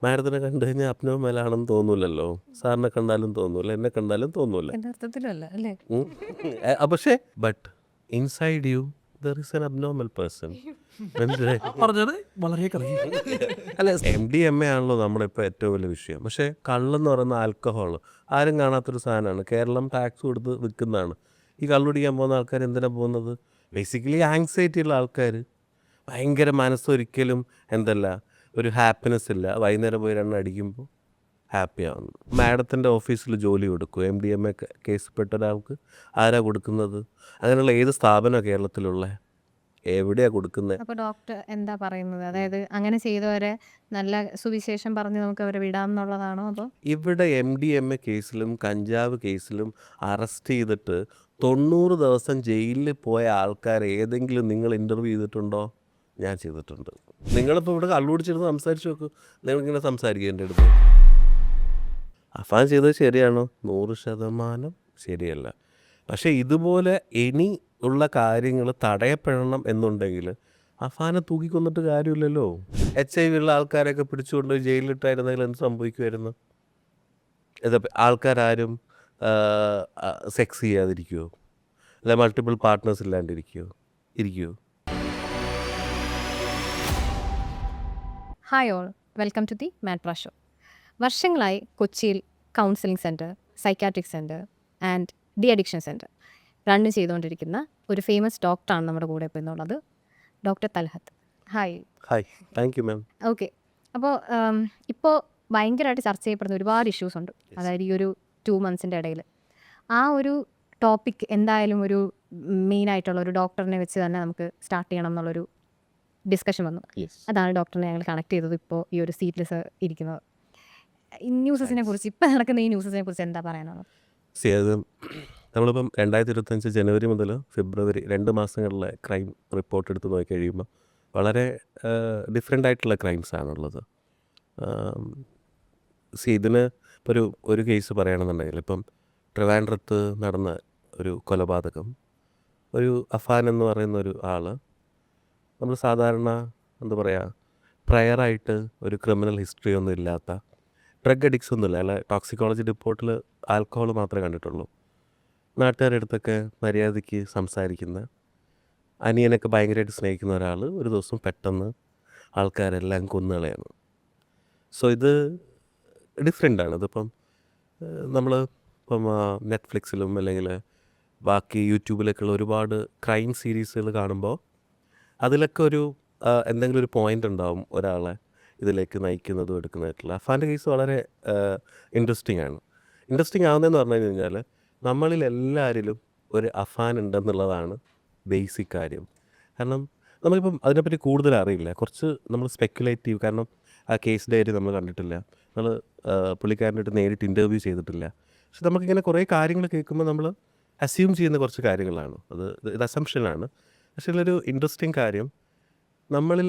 മാഡത്തിനെ കണ്ടു കഴിഞ്ഞാൽ അബ്നോർമലാണെന്ന് തോന്നൂലല്ലോ. സാറിനെ കണ്ടാലും തോന്നൂല, എന്നെ കണ്ടാലും തോന്നൂല. യഥാർത്ഥത്തിലും അല്ല അല്ലേ? ഉം. പക്ഷേ but inside you there is an abnormal person. മനസ്സിലായി? പറഞ്ഞത് വളരെ അല്ല, MDMA ആണല്ലോ നമ്മുടെ ഇപ്പോൾ ഏറ്റവും വലിയ വിഷയം. പക്ഷേ കള്ളെന്ന് പറയുന്ന ആൽക്കഹോൾ ആരും കാണാത്തൊരു സാധനമാണ്. കേരളം ടാക്സ് കൊടുത്ത് വിൽക്കുന്നതാണ്. ഈ കള്ളുടിക്കാൻ പോകുന്ന ആൾക്കാർ എന്തിനാണ് പോകുന്നത്? ബേസിക്കലി ആങ്സൈറ്റി ഉള്ള ആൾക്കാർ, ഭയങ്കര മനസ്സൊരിക്കലും എന്തല്ല ഒരു ഹാപ്പിനെസ് ഇല്ല. വൈകുന്നേരം പോയി രണ്ടെണ്ണം അടിക്കുമ്പോൾ ഹാപ്പി ആവുന്നു. മാഡത്തിൻ്റെ ഓഫീസിൽ ജോലി കൊടുക്കും MDMA കേസിൽപ്പെട്ട ഒരാൾക്ക്. ആരാ കൊടുക്കുന്നത്? അങ്ങനെയുള്ള ഏത് സ്ഥാപനമാണ് കേരളത്തിലുള്ള? എവിടെയാണ് കൊടുക്കുന്നത്? അപ്പോൾ ഡോക്ടർ എന്താ പറയുന്നത്? അതായത് അങ്ങനെ ചെയ്തവരെ നല്ല സുവിശേഷം പറഞ്ഞ് നമുക്ക് അവരെ വിടാമെന്നുള്ളതാണോ? അതോ ഇവിടെ MDMA കേസിലും കഞ്ചാവ് കേസിലും അറസ്റ്റ് ചെയ്തിട്ട് 90 ദിവസം ജയിലിൽ പോയ ആൾക്കാരെ ഏതെങ്കിലും നിങ്ങൾ ഇൻ്റർവ്യൂ ചെയ്തിട്ടുണ്ടോ? ഞാൻ ചെയ്തിട്ടുണ്ട്. നിങ്ങളിപ്പോൾ ഇവിടെ കള്ളുപിടിച്ചിരുന്ന് സംസാരിച്ച് നോക്കൂ. നിങ്ങളിങ്ങനെ സംസാരിക്കുക എൻ്റെ അടുത്ത്. അഫാൻ ചെയ്തത് ശരിയാണോ? 100% ശരിയല്ല. പക്ഷേ ഇതുപോലെ ഇനി ഉള്ള കാര്യങ്ങൾ തടയപ്പെടണം എന്നുണ്ടെങ്കിൽ അഫാനെ തൂക്കിക്കൊന്നിട്ട് കാര്യമില്ലല്ലോ. HIV ഉള്ള ആൾക്കാരെയൊക്കെ പിടിച്ചുകൊണ്ട് ജയിലിലിട്ടായിരുന്നെങ്കിൽ എന്ത് സംഭവിക്കുമായിരുന്നു? ആൾക്കാരും സെക്സ് ചെയ്യാതിരിക്കുമോ? അല്ല മൾട്ടിപ്പിൾ പാർട്ട്നേഴ്സ് ഇല്ലാണ്ടിരിക്കുമോ? ഇരിക്കുമോ? Hi all, welcome to the Matra show. വർഷങ്ങളായി കൊച്ചിയിൽ counselling centre, psychiatric centre and de addiction centre run ചെയ്തുകൊണ്ടിരിക്കുന്ന ഒരു ഫേമസ് ഡോക്ടറാണ് നമ്മുടെ കൂടെ ഇപ്പോൾ എന്നുള്ളത്, doctor Talhath. Hi. Hi, thank you ma'am. Okay. അപ്പോൾ ഇപ്പോൾ ഭയങ്കരമായിട്ട് ചർച്ച ചെയ്യപ്പെടുന്ന ഒരുപാട് ഇഷ്യൂസ് ഉണ്ട്. അതായത് ഈ ഒരു 2 months ഇടയിൽ ആ ഒരു ടോപ്പിക് എന്തായാലും ഒരു മെയിനായിട്ടുള്ള ഒരു ഡോക്ടറിനെ വെച്ച് തന്നെ നമുക്ക് സ്റ്റാർട്ട് ചെയ്യണം എന്നുള്ളൊരു ഡിസ്കഷൻ വന്നു. അതാണ് ഡോക്ടറിനെ ഞങ്ങൾ കണക്ട് ചെയ്തത് ഇപ്പോൾ ഈ ഒരു സീറ്റ്ലെസ് ഇരിക്കുന്നത്. ഈ ന്യൂസസിനെ കുറിച്ച്, ഇപ്പം നടക്കുന്ന ഈ ന്യൂസസിനെ കുറിച്ച് എന്താ പറയാനുള്ളത്? അത് നമ്മളിപ്പം 2025 ജനുവരി മുതൽ ഫെബ്രുവരി 2 മാസങ്ങളിലെ ക്രൈം റിപ്പോർട്ട് എടുത്ത് നോക്കി കഴിയുമ്പോൾ വളരെ ഡിഫറെൻ്റ് ആയിട്ടുള്ള ക്രൈംസ് ആണുള്ളത്. ഇതിന് ഇപ്പോൾ ഒരു കേസ് പറയുകയാണെന്നുണ്ടെങ്കിൽ, ഇപ്പം ട്രിവാൻഡ്രത്ത് നടന്ന ഒരു കൊലപാതകം, ഒരു അഫാൻ എന്ന് പറയുന്ന ഒരു ആൾ, നമ്മൾ സാധാരണ എന്താ പറയുക, പ്രയറായിട്ട് ഒരു ക്രിമിനൽ ഹിസ്റ്ററി ഒന്നും ഇല്ലാത്ത, ഡ്രഗ് അഡിക്ട്സ് ഒന്നുമില്ല, അല്ല ടോക്സിക്കോളജി റിപ്പോർട്ടിൽ ആൽക്കഹോൾ മാത്രമേ കണ്ടിട്ടുള്ളൂ, നാട്ടുകാരുടെ അടുത്തൊക്കെ മര്യാദയ്ക്ക് സംസാരിക്കുന്ന, അനിയനൊക്കെ ഭയങ്കരമായിട്ട് സ്നേഹിക്കുന്ന ഒരാൾ ഒരു ദിവസം പെട്ടെന്ന് ആൾക്കാരെല്ലാം കൊന്നുകളയാണ്. സോ ഇത് ഡിഫറെൻ്റാണ്. ഇതിപ്പം നമ്മൾ ഇപ്പം നെറ്റ്ഫ്ലിക്സിലും അല്ലെങ്കിൽ ബാക്കി യൂട്യൂബിലൊക്കെയുള്ള ഒരുപാട് ക്രൈം സീരീസുകൾ കാണുമ്പോൾ അതിലൊക്കെ ഒരു എന്തെങ്കിലും ഒരു പോയിൻ്റ് ഉണ്ടാവും ഒരാളെ ഇതിലേക്ക് നയിക്കുന്നതും എടുക്കുന്നതായിട്ടുള്ള. അഫാൻ്റെ കേസ് വളരെ ഇൻട്രസ്റ്റിംഗ് ആണ്. ഇൻട്രസ്റ്റിംഗ് ആവുന്നതെന്ന് പറഞ്ഞു കഴിഞ്ഞാൽ നമ്മളിൽ എല്ലാവരിലും ഒരു അഫാൻ ഉണ്ടെന്നുള്ളതാണ് ബേസിക് കാര്യം. കാരണം നമുക്കിപ്പം അതിനെപ്പറ്റി കൂടുതൽ അറിയില്ല, കുറച്ച് നമ്മൾ സ്പെക്കുലേറ്റീവ്. കാരണം ആ കേസ് ഡയറി നമ്മൾ കണ്ടിട്ടില്ല, നമ്മൾ പുള്ളിക്കാരനായിട്ട് നേരിട്ട് ഇൻ്റർവ്യൂ ചെയ്തിട്ടില്ല. പക്ഷെ നമുക്കിങ്ങനെ കുറേ കാര്യങ്ങൾ കേൾക്കുമ്പോൾ നമ്മൾ അസ്യൂം ചെയ്യുന്ന കുറച്ച് കാര്യങ്ങളാണ്. ഇത് അസംഷനാണ്. പക്ഷേ ഇതിലൊരു ഇൻട്രസ്റ്റിംഗ് കാര്യം, നമ്മളിൽ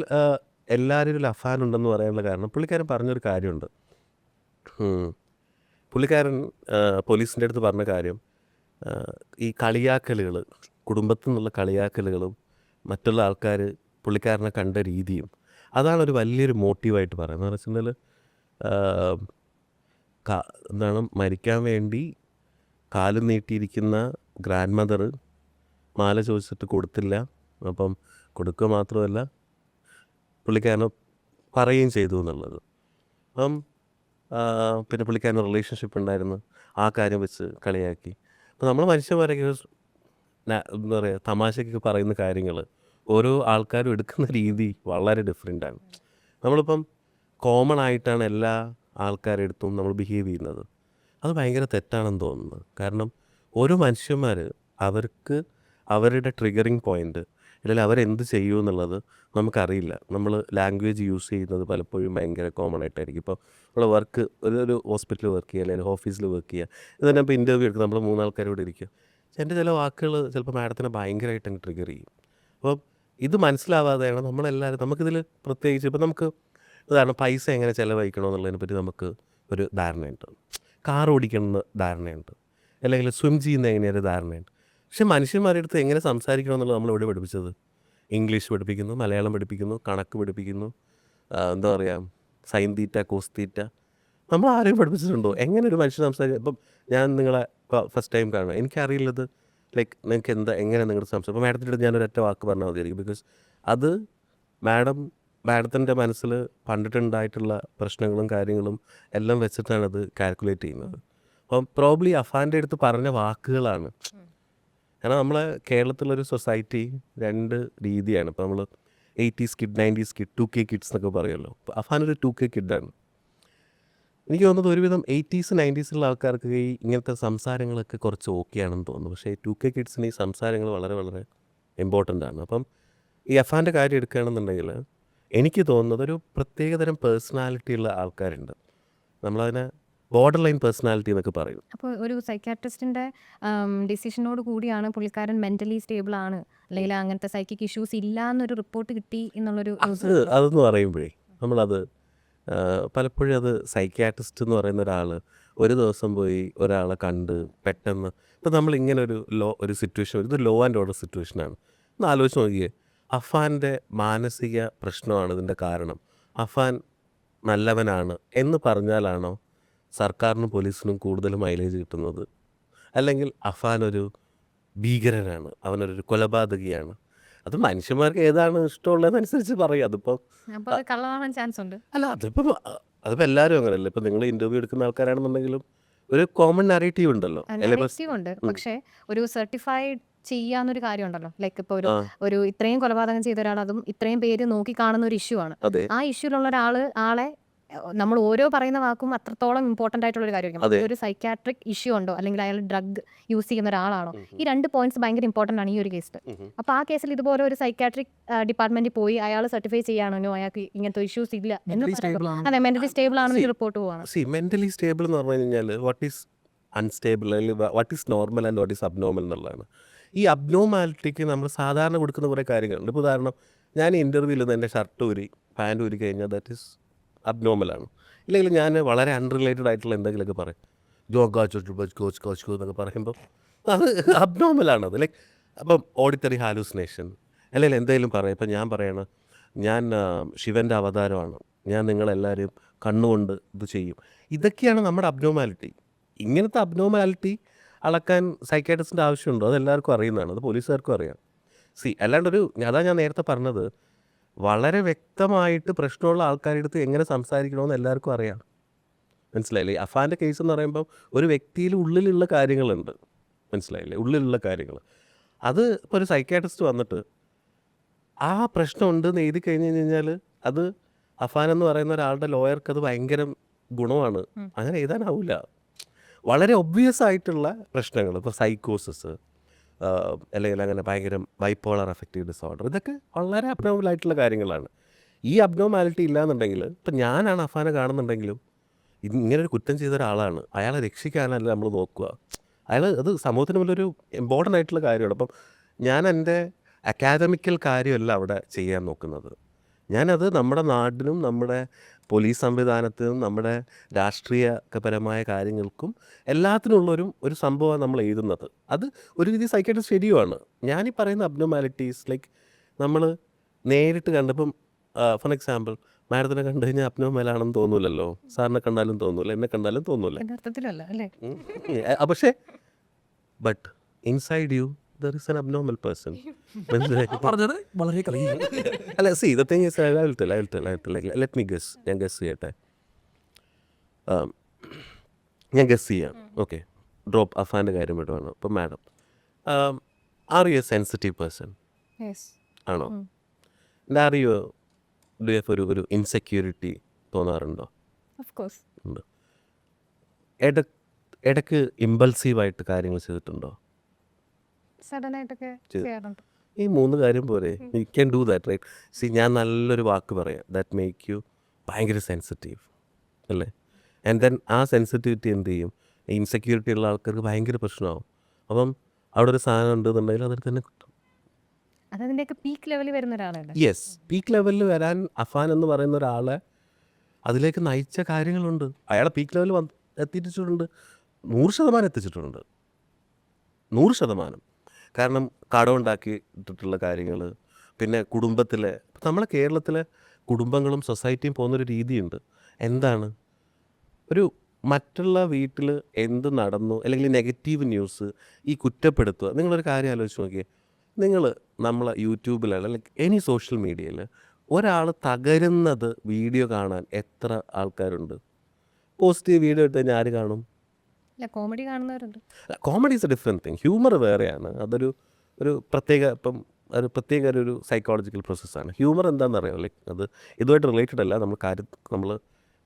എല്ലാവരും ഒരു അഫാൻ ഉണ്ടെന്ന് പറയാനുള്ള കാരണം പുള്ളിക്കാരൻ പറഞ്ഞൊരു കാര്യമുണ്ട്. പുള്ളിക്കാരൻ പോലീസിൻ്റെ അടുത്ത് പറഞ്ഞ കാര്യം, ഈ കളിയാക്കലുകൾ, കുടുംബത്തിൽ നിന്നുള്ള കളിയാക്കലുകളും മറ്റുള്ള ആൾക്കാർ പുള്ളിക്കാരനെ കണ്ട രീതിയും, അതാണ് ഒരു വലിയൊരു മോട്ടീവായിട്ട് പറയുന്നത്. എന്ന് വെച്ചിട്ടുണ്ടെങ്കിൽ എന്താണ്, മരിക്കാൻ വേണ്ടി കാലും നീട്ടിയിരിക്കുന്ന ഗ്രാൻഡ് മദർ മാല ചോദിച്ചിട്ട് കൊടുത്തില്ല. അപ്പം കൊടുക്കുക മാത്രമല്ല പുള്ളിക്കാരനെ പറയുകയും ചെയ്തു എന്നുള്ളത്. അപ്പം പിന്നെ പുള്ളിക്കാരന് റിലേഷൻഷിപ്പ് ഉണ്ടായിരുന്നു, ആ കാര്യം വെച്ച് കളിയാക്കി. അപ്പോൾ നമ്മൾ മനുഷ്യന്മാരൊക്കെ എന്താ പറയുക, തമാശയ്ക്ക് പറയുന്ന കാര്യങ്ങൾ ഓരോ ആൾക്കാരും എടുക്കുന്ന രീതി വളരെ ഡിഫറെൻ്റാണ്. നമ്മളിപ്പം കോമൺ ആയിട്ടാണ് എല്ലാ ആൾക്കാരുടെ അടുത്തും നമ്മൾ ബിഹേവ് ചെയ്യുന്നത്. അത് ഭയങ്കര തെറ്റാണെന്ന് തോന്നുന്നത്. കാരണം ഓരോ മനുഷ്യന്മാർ അവർക്ക് അവരുടെ ട്രിഗറിങ് പോയിൻ്റ്, അല്ലെങ്കിൽ അവരെന്ത് ചെയ്യൂ എന്നുള്ളത് നമുക്കറിയില്ല. നമ്മൾ ലാംഗ്വേജ് യൂസ് ചെയ്യുന്നത് പലപ്പോഴും ഭയങ്കര കോമൺ ആയിട്ടായിരിക്കും. ഇപ്പോൾ നമ്മൾ വർക്ക് ഒരു ഹോസ്പിറ്റലിൽ വർക്ക് ചെയ്യുക, അല്ലെങ്കിൽ ഓഫീസിൽ വർക്ക് ചെയ്യുക, ഇത് തന്നെ ഇപ്പോൾ ഇൻ്റർവ്യൂ എടുക്കുക, നമ്മൾ 3 ആൾക്കാരോട് ഇരിക്കുക. എൻ്റെ ചില വാക്കുകൾ ചിലപ്പോൾ മാഡത്തിനെ ഭയങ്കരമായിട്ട് അങ്ങ് ട്രിഗർ ചെയ്യും. അപ്പം ഇത് മനസ്സിലാവാതെയാണ് നമ്മളെല്ലാവരും, നമുക്കിതിൽ പ്രത്യേകിച്ച് ഇപ്പം നമുക്ക് ഉദാഹരണം പൈസ എങ്ങനെ ചിലവഴിക്കണം എന്നുള്ളതിനെ പറ്റി നമുക്ക് ഒരു ധാരണയുണ്ട്, കാർ ഓടിക്കണമെന്ന് ധാരണയുണ്ട്, അല്ലെങ്കിൽ സ്വിം ചെയ്യുന്ന എങ്ങനെയൊരു ധാരണയുണ്ട്. പക്ഷേ മനുഷ്യന്മാരുടെ അടുത്ത് എങ്ങനെ സംസാരിക്കണം എന്നുള്ളത് നമ്മൾ എവിടെ പഠിപ്പിച്ചത്? ഇംഗ്ലീഷ് പഠിപ്പിക്കുന്നു, മലയാളം പഠിപ്പിക്കുന്നു, കണക്ക് പഠിപ്പിക്കുന്നു, എന്താ പറയുക, സൈൻ തീറ്റ കോസ് തീറ്റ നമ്മൾ ആരെയും പഠിപ്പിച്ചിട്ടുണ്ടോ എങ്ങനെ ഒരു മനുഷ്യൻ സംസാരിക്കും? ഇപ്പം ഞാൻ നിങ്ങളെ ഫസ്റ്റ് ടൈം കാണുക, എനിക്കറിയില്ലത് ലൈക്ക് നിങ്ങൾക്ക് എങ്ങനെ നിങ്ങളുടെ സംസാരം ഇപ്പോൾ മാഡത്തിൻ്റെ അടുത്ത് ഞാനൊരൊറ്റ വാക്ക് പറഞ്ഞാൽ മതിയായിരിക്കും. ബിക്കോസ് അത് മാഡത്തിൻ്റെ മനസ്സിൽ പണ്ടിട്ടുണ്ടായിട്ടുള്ള പ്രശ്നങ്ങളും കാര്യങ്ങളും എല്ലാം വെച്ചിട്ടാണ് അത് കാൽക്കുലേറ്റ് ചെയ്യുന്നത്. അപ്പം പ്രോബ്ലി അഫാൻ്റെ അടുത്ത് പറഞ്ഞ വാക്കുകളാണ്. കാരണം നമ്മളെ കേരളത്തിലൊരു സൊസൈറ്റി 2 രീതിയാണ്. ഇപ്പോൾ നമ്മൾ 80s kid, 90s kid, 2K kids എന്നൊക്കെ പറയുമല്ലോ. അപ്പോൾ അഫാനൊരു 2K കിഡാണ്. എനിക്ക് തോന്നുന്നത് ഒരുവിധം 80s 90s ആൾക്കാർക്ക് ഈ ഇങ്ങനത്തെ സംസാരങ്ങളൊക്കെ കുറച്ച് ഓക്കെ ആണെന്ന് തോന്നുന്നു. പക്ഷേ 2K കിഡ്സിന് ഈ സംസാരങ്ങൾ വളരെ വളരെ ഇമ്പോർട്ടൻ്റ് ആണ്. അപ്പം ഈ അഫാൻ്റെ കാര്യം എടുക്കുകയാണെന്നുണ്ടെങ്കിൽ എനിക്ക് തോന്നുന്നത് ഒരു പ്രത്യേകതരം പേഴ്സണാലിറ്റി ഉള്ള ആൾക്കാരുണ്ട്. നമ്മളതിനെ ബോർഡർ ലൈൻ പേഴ്സണാലിറ്റി എന്നൊക്കെ പറയും. അപ്പോൾ ഒരു സൈക്യാട്രിസ്റ്റിൻ്റെ ഡിസിഷനോട് കൂടിയാണ് പുള്ളിക്കാരൻ മെൻ്റലി സ്റ്റേബിൾ ആണ്, അല്ലെങ്കിൽ അങ്ങനത്തെ സൈക്കിക് ഇഷ്യൂസ് ഇല്ല എന്നൊരു റിപ്പോർട്ട് കിട്ടി എന്നുള്ളൊരു അതെന്ന് പറയുമ്പോഴേ നമ്മളത് പലപ്പോഴും അത് സൈക്യാട്രിസ്റ്റ് എന്ന് പറയുന്ന ഒരാൾ ഒരു ദിവസം പോയി ഒരാളെ കണ്ട് പെട്ടെന്ന് ഇപ്പം നമ്മളിങ്ങനെ ഒരു സിറ്റുവേഷൻ, ഇത് ലോ ആൻഡ് ഓർഡർ സിറ്റുവേഷനാണ്. ഒന്ന് ആലോചിച്ച് നോക്കിയേ, അഫാൻ്റെ മാനസിക പ്രശ്നമാണ് ഇതിൻ്റെ കാരണം, അഫാൻ നല്ലവനാണ് എന്ന് പറഞ്ഞാലാണോ സർക്കാരിനും പോലീസിനും കൂടുതൽ മൈലേജ് കിട്ടുന്നത്? അല്ലെങ്കിൽ അഫാൻ ഒരു ഭീകരനാണ്, അവനൊരു കൊലപാതകിയാണ്? അത് മനുഷ്യന്മാർക്ക് ഏതാണ് ഇഷ്ടമുള്ളതെന്നനുസരിച്ച് പറയും. അതിപ്പോൾ കള്ളമാവാൻ ചാൻസ് ഉണ്ട്. അല്ല അതിപ്പോൾ എല്ലാവരും അങ്ങനെയല്ലേ. ഇപ്പം നിങ്ങൾ ഇൻ്റർവ്യൂ എടുക്കുന്ന ആൾക്കാരാണെന്നുണ്ടെങ്കിലും ഒരു കോമൺ നറേറ്റീവ് ഉണ്ടല്ലോ. നെഗറ്റീവ് ഉണ്ട്, പക്ഷേ ഒരു സർട്ടിഫൈഡ് ചെയ്യാന്നൊരു കാര്യം ഉണ്ടല്ലോ. ലൈക്ക് ഇപ്പോൾ ഒരു ഇത്രയും കൊലപാതകം ചെയ്ത ഒരാൾ, അതും ഇത്രയും പേര് നോക്കി കാണുന്ന ഒരു ഇഷ്യൂ ആണ്. ആ ഇഷ്യൂലുള്ള ആളെ നമ്മൾ ഓരോ പറയുന്ന വാക്കും അത്രത്തോളം ഇമ്പോർട്ടൻ്റ് ആയിട്ടുള്ള ഒരു കാര്യമായിരിക്കും. ഒരു സൈക്യാട്രിക് ഇഷ്യൂ ഉണ്ടോ, അല്ലെങ്കിൽ അയാൾ ഡ്രഗ് യൂസ് ചെയ്യുന്ന ഒരാളാണോ, ഈ 2 പോയിന്റ്സ് ഭയങ്കര ഇമ്പോർട്ടൻ്റ് ആണ് ഈ ഒരു കേസിൽ. അപ്പോൾ ആ കേസിൽ ഇതുപോലെ ഒരു സൈക്യാട്രിക് ഡിപ്പാർട്ട്മെന്റിൽ പോയി അയാൾ സർട്ടിഫൈ ചെയ്യാനോ അയാൾക്ക് ഇങ്ങനത്തെ ഇഷ്യൂസ് ഇല്ല എന്ന് അതെ മെന്റലി സ്റ്റേബിൾ ആണെന്ന് റിപ്പോർട്ട് പോവാണ്. മെന്റലി സ്റ്റേബിൾ എന്ന് പറഞ്ഞു കഴിഞ്ഞാൽ വാട്ട് ഈസ് അൺസ്റ്റേബിൾ, അല്ലെങ്കിൽ what is normal and what is abnormal എന്നുള്ളതാണ്. ഈ അബ്നോർമാലിറ്റിക്ക് നമ്മൾ സാധാരണ കൊടുക്കുന്ന കുറേ കാര്യങ്ങളുണ്ട്. ഇപ്പോൾ ഉദാഹരണം, ഞാൻ ഇൻ്റർവ്യൂവിൽ നിന്ന് എൻ്റെ ഷർട്ട് ഊരി പാൻറ് ഊരി കഴിഞ്ഞാൽ ദാറ്റ് ഈസ് അബ്നോർമലാണ്. ഇല്ലെങ്കിൽ ഞാൻ വളരെ അൺറിലേറ്റഡ് ആയിട്ടുള്ള എന്തെങ്കിലുമൊക്കെ പറയും, കോച്ച് എന്നൊക്കെ പറയുമ്പോൾ അത് അബ്നോർമലാണത്. ലൈക്ക് അപ്പം ഓഡിറ്ററി ഹാലൂസിനേഷൻ അല്ലെങ്കിൽ എന്തെങ്കിലും പറയാം. ഇപ്പം ഞാൻ പറയണം, ഞാൻ ശിവൻ്റെ അവതാരമാണ്, ഞാൻ നിങ്ങളെല്ലാവരും കണ്ണുകൊണ്ട് ഇത് ചെയ്യും. ഇതൊക്കെയാണ് നമ്മുടെ അബ്നോർമാലിറ്റി. ഇങ്ങനത്തെ അബ്നോർമാലിറ്റി അളക്കാൻ സൈക്യാട്രിസ്റ്റിൻ്റെ ആവശ്യമുണ്ടോ? അത് എല്ലാവർക്കും അറിയുന്നതാണ്, അത് പോലീസുകാർക്കും അറിയാം. അല്ലാണ്ടൊരു അതാ ഞാൻ നേരത്തെ പറഞ്ഞത്, വളരെ വ്യക്തമായിട്ട് പ്രശ്നമുള്ള ആൾക്കാരുടെ അടുത്ത് എങ്ങനെ സംസാരിക്കണമെന്ന് എല്ലാവർക്കും അറിയാം. മനസ്സിലായില്ലേ? അഫാൻ്റെ കേസ് എന്ന് പറയുമ്പോൾ ഒരു വ്യക്തിയിൽ ഉള്ളിലുള്ള കാര്യങ്ങളുണ്ട്, മനസ്സിലായില്ലേ? ഉള്ളിലുള്ള കാര്യങ്ങൾ അത് ഇപ്പോൾ ഒരു സൈക്യാട്രിസ്റ്റ് വന്നിട്ട് ആ പ്രശ്നം ഉണ്ടെന്ന് എഴുതി കഴിഞ്ഞ് കഴിഞ്ഞാൽ അത് അഫാൻ എന്ന് പറയുന്ന ഒരാളുടെ ലോയർക്ക് അത് ഭയങ്കര ഗുണമാണ്. അങ്ങനെ എഴുതാനാവില്ല. വളരെ ഒബ്വിയസ് ആയിട്ടുള്ള പ്രശ്നങ്ങൾ, ഇപ്പോൾ സൈക്കോസിസ് അല്ലെങ്കിൽ അങ്ങനെ ഭയങ്കര ബൈപ്പോളർ അഫക്റ്റീവ് ഡിസോർഡർ, ഇതൊക്കെ വളരെ അബ്നോർമൽ ആയിട്ടുള്ള കാര്യങ്ങളാണ്. ഈ അബ്നോർമാലിറ്റി ഇല്ലയെന്നുണ്ടെങ്കിൽ, ഇപ്പം ഞാനാണ് അഫാനെ കാണുന്നുണ്ടെങ്കിലും ഇങ്ങനൊരു കുറ്റം ചെയ്ത ഒരാളാണ്, അയാളെ രക്ഷിക്കാനല്ല നമ്മൾ നോക്കുക. അത് സമൂഹത്തിന് മുന്നിലൊരു ഇമ്പോർട്ടൻ്റ് ആയിട്ടുള്ള കാര്യമാണ്. അപ്പം ഞാൻ എൻ്റെ അക്കാദമിക്കൽ കാര്യമല്ല അവിടെ ചെയ്യാൻ നോക്കുന്നത്. ഞാനത് നമ്മുടെ നാടിനും നമ്മുടെ പോലീസ് സംവിധാനത്തിനും നമ്മുടെ രാഷ്ട്രീയപരമായ കാര്യങ്ങൾക്കും എല്ലാത്തിനുള്ളൊരു സംഭവമാണ് നമ്മൾ എഴുതുന്നത്. അത് ഒരു രീതി സൈക്യാട്രിസ്റ്റ് ശരിയുമാണ്. ഞാനീ പറയുന്ന അബ്നോർമാലിറ്റീസ് ലൈക്ക് നമ്മൾ നേരിട്ട് കണ്ടപ്പം ഫോർ എക്സാമ്പിൾ മാഡത്തിനെ കണ്ടു കഴിഞ്ഞാൽ അബ്നോർമലാണെന്ന് തോന്നൂലല്ലോ, സാറിനെ കണ്ടാലും തോന്നൂല, എന്നെ കണ്ടാലും തോന്നൂല. പക്ഷേ but inside U there is an abnormal person. പറഞ്ഞത് വളരെ അല്ല, the thing is, I will tell. Let me guess. ഞാൻ ഗസ് ചെയ്യട്ടെ. ഞാൻ ഗസ് ചെയ്യാം. ഓക്കെ, ഡ്രോപ്പ് അഫാൻ്റെ കാര്യം വിടുവാണ്. അപ്പം madam, are you a sensitive person? ആണോ? Are you do you have ഒരു ഇൻസെക്യൂരിറ്റി തോന്നാറുണ്ടോ? ഉണ്ട്. ഇടയ്ക്ക് ഇമ്പൾസീവായിട്ട് കാര്യങ്ങൾ ചെയ്തിട്ടുണ്ടോ? ഈ 3 കാര്യം പോരെ? You can do that, right? ഞാൻ നല്ലൊരു വാക്ക് പറയാം, ദാറ്റ് മേക്ക് യു ഭയങ്കര സെൻസിറ്റീവ് അല്ലേ? ആൻഡ് ദെൻ ആ സെൻസിറ്റിവിറ്റി എന്ത് ചെയ്യും? ഇൻസെക്യൂരിറ്റി ഉള്ള ആൾക്കാർക്ക് ഭയങ്കര പ്രശ്നമാവും. അപ്പം അവിടെ ഒരു സാധനം ഉണ്ടെന്നുണ്ടെങ്കിൽ അതിൽ തന്നെ കിട്ടും. യെസ്, പീക്ക് ലെവലിൽ വരാൻ അഫാൻ എന്ന് പറയുന്ന ഒരാളെ അതിലേക്ക് നയിച്ച കാര്യങ്ങളുണ്ട്. അയാളെ പീക്ക് ലെവലിൽ എത്തിച്ചിട്ടുണ്ട്, 100% എത്തിച്ചിട്ടുണ്ട്, 100%. കാരണം കടമുണ്ടാക്കിയിട്ടുള്ള കാര്യങ്ങൾ, പിന്നെ കുടുംബത്തിലെ, നമ്മളെ കേരളത്തിലെ കുടുംബങ്ങളും സൊസൈറ്റിയും പോകുന്നൊരു രീതിയുണ്ട്. എന്താണ് ഒരു മറ്റുള്ള വീട്ടിൽ എന്ത് നടന്നു അല്ലെങ്കിൽ നെഗറ്റീവ് ന്യൂസ് ഈ കുറ്റപ്പെടുത്തുക. നിങ്ങളൊരു കാര്യം ആലോചിച്ച് നോക്കിയേ, നിങ്ങൾ നമ്മളെ യൂട്യൂബിലാണ് അല്ലെങ്കിൽ എനി സോഷ്യൽ മീഡിയയിൽ ഒരാൾ തകരുന്നത് വീഡിയോ കാണാൻ എത്ര ആൾക്കാരുണ്ട്? പോസിറ്റീവ് വീഡിയോ എടുത്ത് കഴിഞ്ഞാൽ ആര് കാണും? ഇല്ല, കോമഡി കാണുന്നവരുണ്ട്. Comedy is a different thing. Humour വേറെയാണ്. അതൊരു പ്രത്യേക ഒരു പ്രത്യേക ഒരു സൈക്കോളജിക്കൽ പ്രോസസ്സാണ്. ഹ്യൂമർ എന്താണെന്നറിയാമോ? ലൈക്ക് അത് ഇതുമായിട്ട് റിലേറ്റഡ് അല്ല.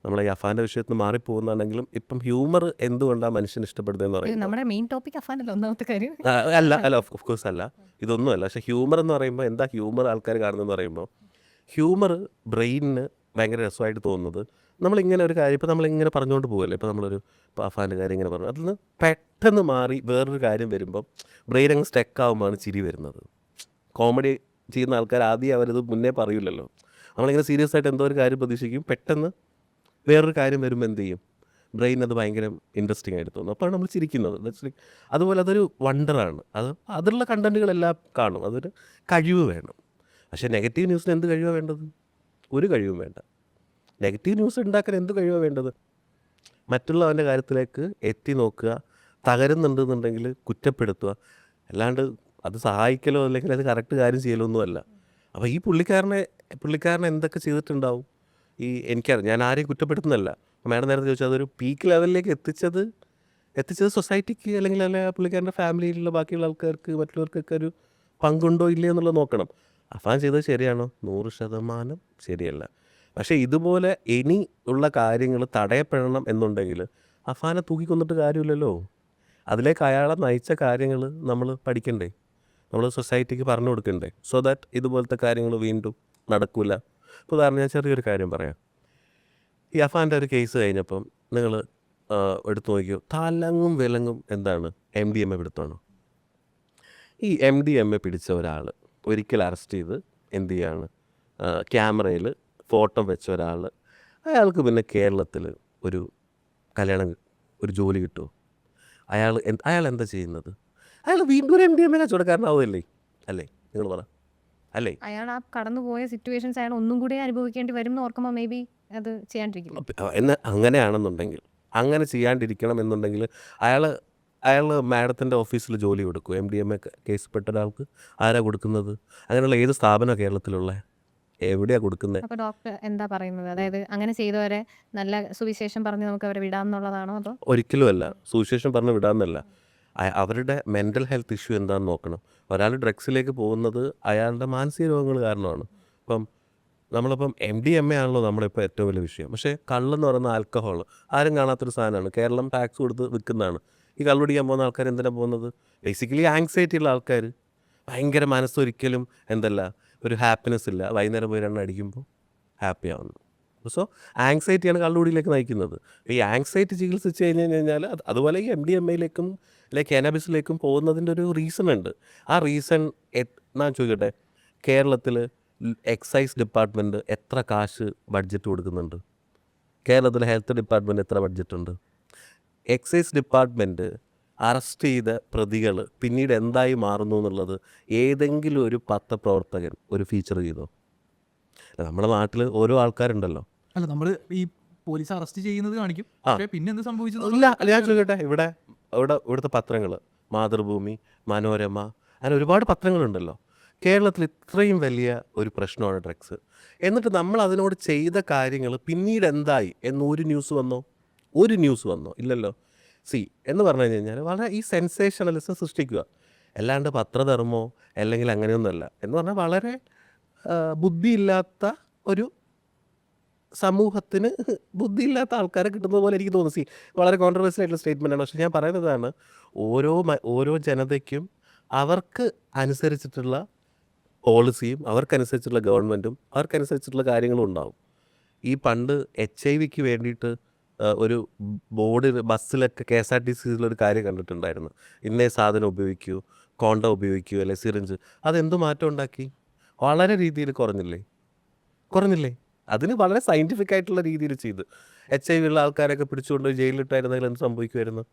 നമ്മളെ ഈ അഫാൻ്റെ വിഷയത്തിൽ നിന്ന് മാറിപ്പോകുന്നതാണെങ്കിലും ഇപ്പം ഹ്യൂമർ എന്തുകൊണ്ടാണ് മനുഷ്യന് ഇഷ്ടപ്പെടുന്നതെന്ന് ഇത് പറയുന്നത് നമ്മുടെ മെയിൻ ടോപ്പിക് അഫാനല്ല ഒന്നാമത്തെ കാര്യം. അല്ല ഓഫ് കോഴ്സ് അല്ല, ഇതൊന്നും അല്ല. പക്ഷേ ഹ്യൂമർ എന്ന് പറയുമ്പോൾ എന്താ ഹ്യൂമർ ആൾക്കാർ കാണുന്നതെന്ന് പറയുമ്പോൾ ഹ്യൂമർ ബ്രെയിനിന് ഭയങ്കര രസമായിട്ട് തോന്നുന്നത് നമ്മളിങ്ങനെ ഒരു കാര്യം ഇപ്പോൾ നമ്മളിങ്ങനെ പറഞ്ഞുകൊണ്ട് പോകുമല്ലോ. ഇപ്പോൾ അഫാൻ്റെ കാര്യം ഇങ്ങനെ പറഞ്ഞു, അതിൽ നിന്ന് പെട്ടെന്ന് മാറി വേറൊരു കാര്യം വരുമ്പം ബ്രെയിൻ അങ്ങ് സ്റ്റക്ക് ആകുമ്പോഴാണ് ചിരി വരുന്നത്. കോമഡി ചെയ്യുന്ന ആൾക്കാർ ആദ്യം അവരത് മുന്നേ പറയില്ലല്ലോ. നമ്മളിങ്ങനെ സീരിയസ് ആയിട്ട് എന്തോ ഒരു കാര്യം പ്രതീക്ഷിക്കും, പെട്ടെന്ന് വേറൊരു കാര്യം വരുമ്പോൾ എന്ത് ചെയ്യും, ബ്രെയിൻ അത് ഭയങ്കര ഇൻട്രസ്റ്റിംഗ് ആയിട്ട് തോന്നും. അപ്പോൾ നമ്മൾ ചിരിക്കുന്നത്. അതുപോലെ അതൊരു വണ്ടറാണ്. അതിലുള്ള കണ്ടൻറ്റുകളെല്ലാം കാണും. അതൊരു കഴിവ് വേണം. പക്ഷേ നെഗറ്റീവ് ന്യൂസിന് എന്ത് കഴിവാണ് വേണ്ടത്? ഒരു കഴിവും വേണ്ട. നെഗറ്റീവ് ന്യൂസ് ഉണ്ടാക്കാൻ എന്ത് കഴിവാണ് വേണ്ടത്? മറ്റുള്ളവൻ്റെ കാര്യത്തിലേക്ക് എത്തി നോക്കുക, തകരുന്നുണ്ടെന്നുണ്ടെങ്കിൽ കുറ്റപ്പെടുത്തുക, അല്ലാണ്ട് അത് സഹായിക്കലോ അല്ലെങ്കിൽ അത് കറക്റ്റ് കാര്യം ചെയ്യലോ ഒന്നുമല്ല. അപ്പോൾ ഈ പുള്ളിക്കാരനെ എന്തൊക്കെ ചെയ്തിട്ടുണ്ടാവും? എനിക്കറിയാം, ഞാൻ ആരെയും കുറ്റപ്പെടുത്തുന്നതല്ല. മാഡം നേരത്തെ ചോദിച്ചാൽ അതൊരു പീക്ക് ലെവലിലേക്ക് എത്തിച്ചത് സൊസൈറ്റിക്ക് അല്ലെങ്കിൽ പുള്ളിക്കാരൻ്റെ ഫാമിലിയിലുള്ള ബാക്കിയുള്ള ആൾക്കാർക്ക് മറ്റുള്ളവർക്കൊക്കെ ഒരു പങ്കുണ്ടോ ഇല്ലയോ എന്നുള്ളത് നോക്കണം. അഫാൻ ചെയ്തത് ശരിയാണോ? 100% ശരിയല്ല. പക്ഷേ ഇതുപോലെ ഇനി ഉള്ള കാര്യങ്ങൾ തടയപ്പെടണം എന്നുണ്ടെങ്കിൽ അഫാനെ തൂക്കിക്കൊന്നിട്ട് കാര്യമില്ലല്ലോ. അതിലേക്ക് അയാളെ നയിച്ച കാര്യങ്ങൾ നമ്മൾ പഠിക്കണ്ടേ, നമ്മൾ സൊസൈറ്റിക്ക് പറഞ്ഞു കൊടുക്കണ്ടേ, സോ ദാറ്റ് ഇതുപോലത്തെ കാര്യങ്ങൾ വീണ്ടും നടക്കില്ല. ഇപ്പോൾ ഉദാഹരണം ഞാൻ ചെറിയൊരു കാര്യം പറയാം. ഈ അഫാൻ്റെ ഒരു കേസ് കഴിഞ്ഞപ്പം നിങ്ങൾ എടുത്തു നോക്കിയോ, തലങ്ങും വിലങ്ങും എന്താണ് MDMA പിടുത്തമാണ്. ഈ MDMA പിടിച്ച ഒരാൾ ഒരിക്കൽ അറസ്റ്റ് ചെയ്ത് എന്ത് ചെയ്യാണ്, ക്യാമറയിൽ ഫോട്ടോ വെച്ച ഒരാൾ, അയാൾക്ക് പിന്നെ കേരളത്തിൽ ഒരു ഒരു ജോലി കിട്ടുമോ? അയാൾ എന്താ ചെയ്യുന്നത്? അയാൾ വീണ്ടും ഒരു MDMA കച്ചവടക്കാരനാവുമല്ലേ? അല്ലേ, നിങ്ങൾ പറ, അല്ലേ? അയാൾ ആ കടന്നുപോയ സിറ്റുവേഷൻസ് അയാൾ ഒന്നും കൂടി അനുഭവിക്കേണ്ടി വരും എന്ന് ഓർക്കുമ്പോൾ മേ ബി അത് ചെയ്യാണ്ടിരിക്കില്ല. അങ്ങനെയാണെന്നുണ്ടെങ്കിൽ, അങ്ങനെ ചെയ്യാണ്ടിരിക്കണം എന്നുണ്ടെങ്കിൽ അയാൾ മാഡത്തിൻ്റെ ഓഫീസിൽ ജോലി കൊടുക്കും. MDMA കേസ്പ്പെട്ട ഒരാൾക്ക് ആരാ കൊടുക്കുന്നത്? അങ്ങനെയുള്ള ഏത് സ്ഥാപനമാണ് കേരളത്തിലുള്ള? എവിടെയാണ് കൊടുക്കുന്നത്? അപ്പോൾ ഡോക്ടർ എന്താ പറയുന്നത്? അതായത് അങ്ങനെ ചെയ്തവരെ നല്ല സുവിശേഷം പറഞ്ഞ് നമുക്ക് അവരെ വിടാമെന്നുള്ളതാണോ? അതോ ഒരിക്കലും അല്ല, സുവിശേഷം പറഞ്ഞ് വിടാമെന്നല്ല. അവരുടെ മെൻ്റൽ ഹെൽത്ത് ഇഷ്യൂ എന്താണെന്ന് നോക്കണം. ഒരാൾ ഡ്രഗ്സിലേക്ക് പോകുന്നത് അയാളുടെ മാനസിക രോഗങ്ങൾ കാരണമാണ്. നമ്മളിപ്പം MDMA ആണല്ലോ നമ്മളിപ്പോൾ ഏറ്റവും വലിയ വിഷയം. പക്ഷേ കള്ളെന്ന് പറയുന്ന ആൽക്കഹോൾ ആരും കാണാത്തൊരു സാധനമാണ്. കേരളം ടാക്സ് കൊടുത്ത് വിൽക്കുന്നതാണ്. ഈ കള്ളുപിടിക്കാൻ പോകുന്ന ആൾക്കാർ എന്തിനാണ് പോകുന്നത്? ബേസിക്കലി ആങ്സൈറ്റി ഉള്ള ആൾക്കാർ, ഭയങ്കര മനസ്സൊരിക്കലും ഒരു ഹാപ്പിനെസ് ഇല്ല. വൈകുന്നേരം പോയി 2 അടിക്കുമ്പോൾ ഹാപ്പി ആവുന്നു. സോ ആങ്സൈറ്റിയാണ് കള്ളുകൂടിയിലേക്ക് നയിക്കുന്നത്. ഈ ആങ്സൈറ്റി ചികിത്സിച്ച് കഴിഞ്ഞാൽ അതുപോലെ ഈ MDMAയിലേക്കും അല്ലെങ്കിൽ കാനബിസിലേക്കും പോകുന്നതിൻ്റെ ഒരു റീസൺ ഉണ്ട്. ആ റീസൺ ഞാൻ ചോദിക്കട്ടെ, കേരളത്തിൽ എക്സൈസ് ഡിപ്പാർട്ട്മെൻറ്റ് എത്ര കാശ് ബഡ്ജറ്റ് കൊടുക്കുന്നുണ്ട്? കേരളത്തിലെ ഹെൽത്ത് ഡിപ്പാർട്ട്മെൻറ്റ് എത്ര ബഡ്ജറ്റുണ്ട്? എക്സൈസ് ഡിപ്പാർട്ട്മെൻറ്റ് അറസ്റ്റ് ചെയ്ത പ്രതികൾ പിന്നീട് എന്തായി മാറുന്നു എന്നുള്ളത് ഏതെങ്കിലും ഒരു പത്രപ്രവർത്തകൻ ഒരു ഫീച്ചർ ചെയ്തോ? നമ്മുടെ നാട്ടിൽ ഓരോ ആൾക്കാരുണ്ടല്ലോ. അല്ല, നമ്മൾ ഈ പോലീസ് അറസ്റ്റ് ചെയ്യുന്നത് കാണിക്കും, പക്ഷേ പിന്നെ എന്ത് സംഭവിച്ചു? ഇല്ല, ഞാൻ ചോദിക്കട്ടെ, ഇവിടുത്തെ പത്രങ്ങൾ, മാതൃഭൂമി, മനോരമ, അങ്ങനെ ഒരുപാട് പത്രങ്ങളുണ്ടല്ലോ. കേരളത്തിൽ ഇത്രയും വലിയ ഒരു പ്രശ്നമാണ് ഡ്രഗ്സ്. എന്നിട്ട് നമ്മൾ അതിനോട് ചെയ്ത കാര്യങ്ങൾ പിന്നീട് എന്തായി എന്ന് ഒരു ന്യൂസ് വന്നോ? ഇല്ലല്ലോ. എന്ന് പറഞ്ഞു കഴിഞ്ഞാൽ വളരെ ഈ സെൻസേഷണലിസം സൃഷ്ടിക്കുക, അല്ലാണ്ട് പത്രധർമ്മോ അല്ലെങ്കിൽ അങ്ങനെയൊന്നുമല്ല. എന്ന് പറഞ്ഞാൽ വളരെ ബുദ്ധിയില്ലാത്ത ഒരു സമൂഹത്തിന് ബുദ്ധിയില്ലാത്ത ആൾക്കാരെ കിട്ടുന്നത് പോലെ എനിക്ക് തോന്നുന്നു. വളരെ കോൺട്രവേഴ്സ്യൽ ആയിട്ടുള്ള സ്റ്റേറ്റ്മെൻറ്റാണ്. പക്ഷേ ഞാൻ പറയുന്നതാണ്, ഓരോ ജനതയ്ക്കും അവർക്ക് അനുസരിച്ചിട്ടുള്ള പോളിസിയും അവർക്കനുസരിച്ചുള്ള ഗവൺമെൻറ്റും അവർക്കനുസരിച്ചിട്ടുള്ള കാര്യങ്ങളും ഉണ്ടാവും. ഈ പണ്ട് HIV വേണ്ടിയിട്ട് ഒരു ബോർഡ് ബസ്സിലൊക്കെ KSRTCയിലൊരു കാര്യം കണ്ടിട്ടുണ്ടായിരുന്നു, ഇന്നേ സാധനം ഉപയോഗിക്കൂ, കോണ്ടം ഉപയോഗിക്കൂ, അല്ലെ സിറിഞ്ച്. അതെന്ത് മാറ്റം ഉണ്ടാക്കി? വളരെ രീതിയിൽ കുറഞ്ഞില്ലേ? അതിന് വളരെ സയൻറ്റിഫിക് ആയിട്ടുള്ള രീതിയിൽ ചെയ്ത് HIV ഉള്ള ആൾക്കാരൊക്കെ പിടിച്ചുകൊണ്ട് ജയിലിലിട്ടായിരുന്നെങ്കിൽ എന്ത് സംഭവിക്കുമായിരുന്നു?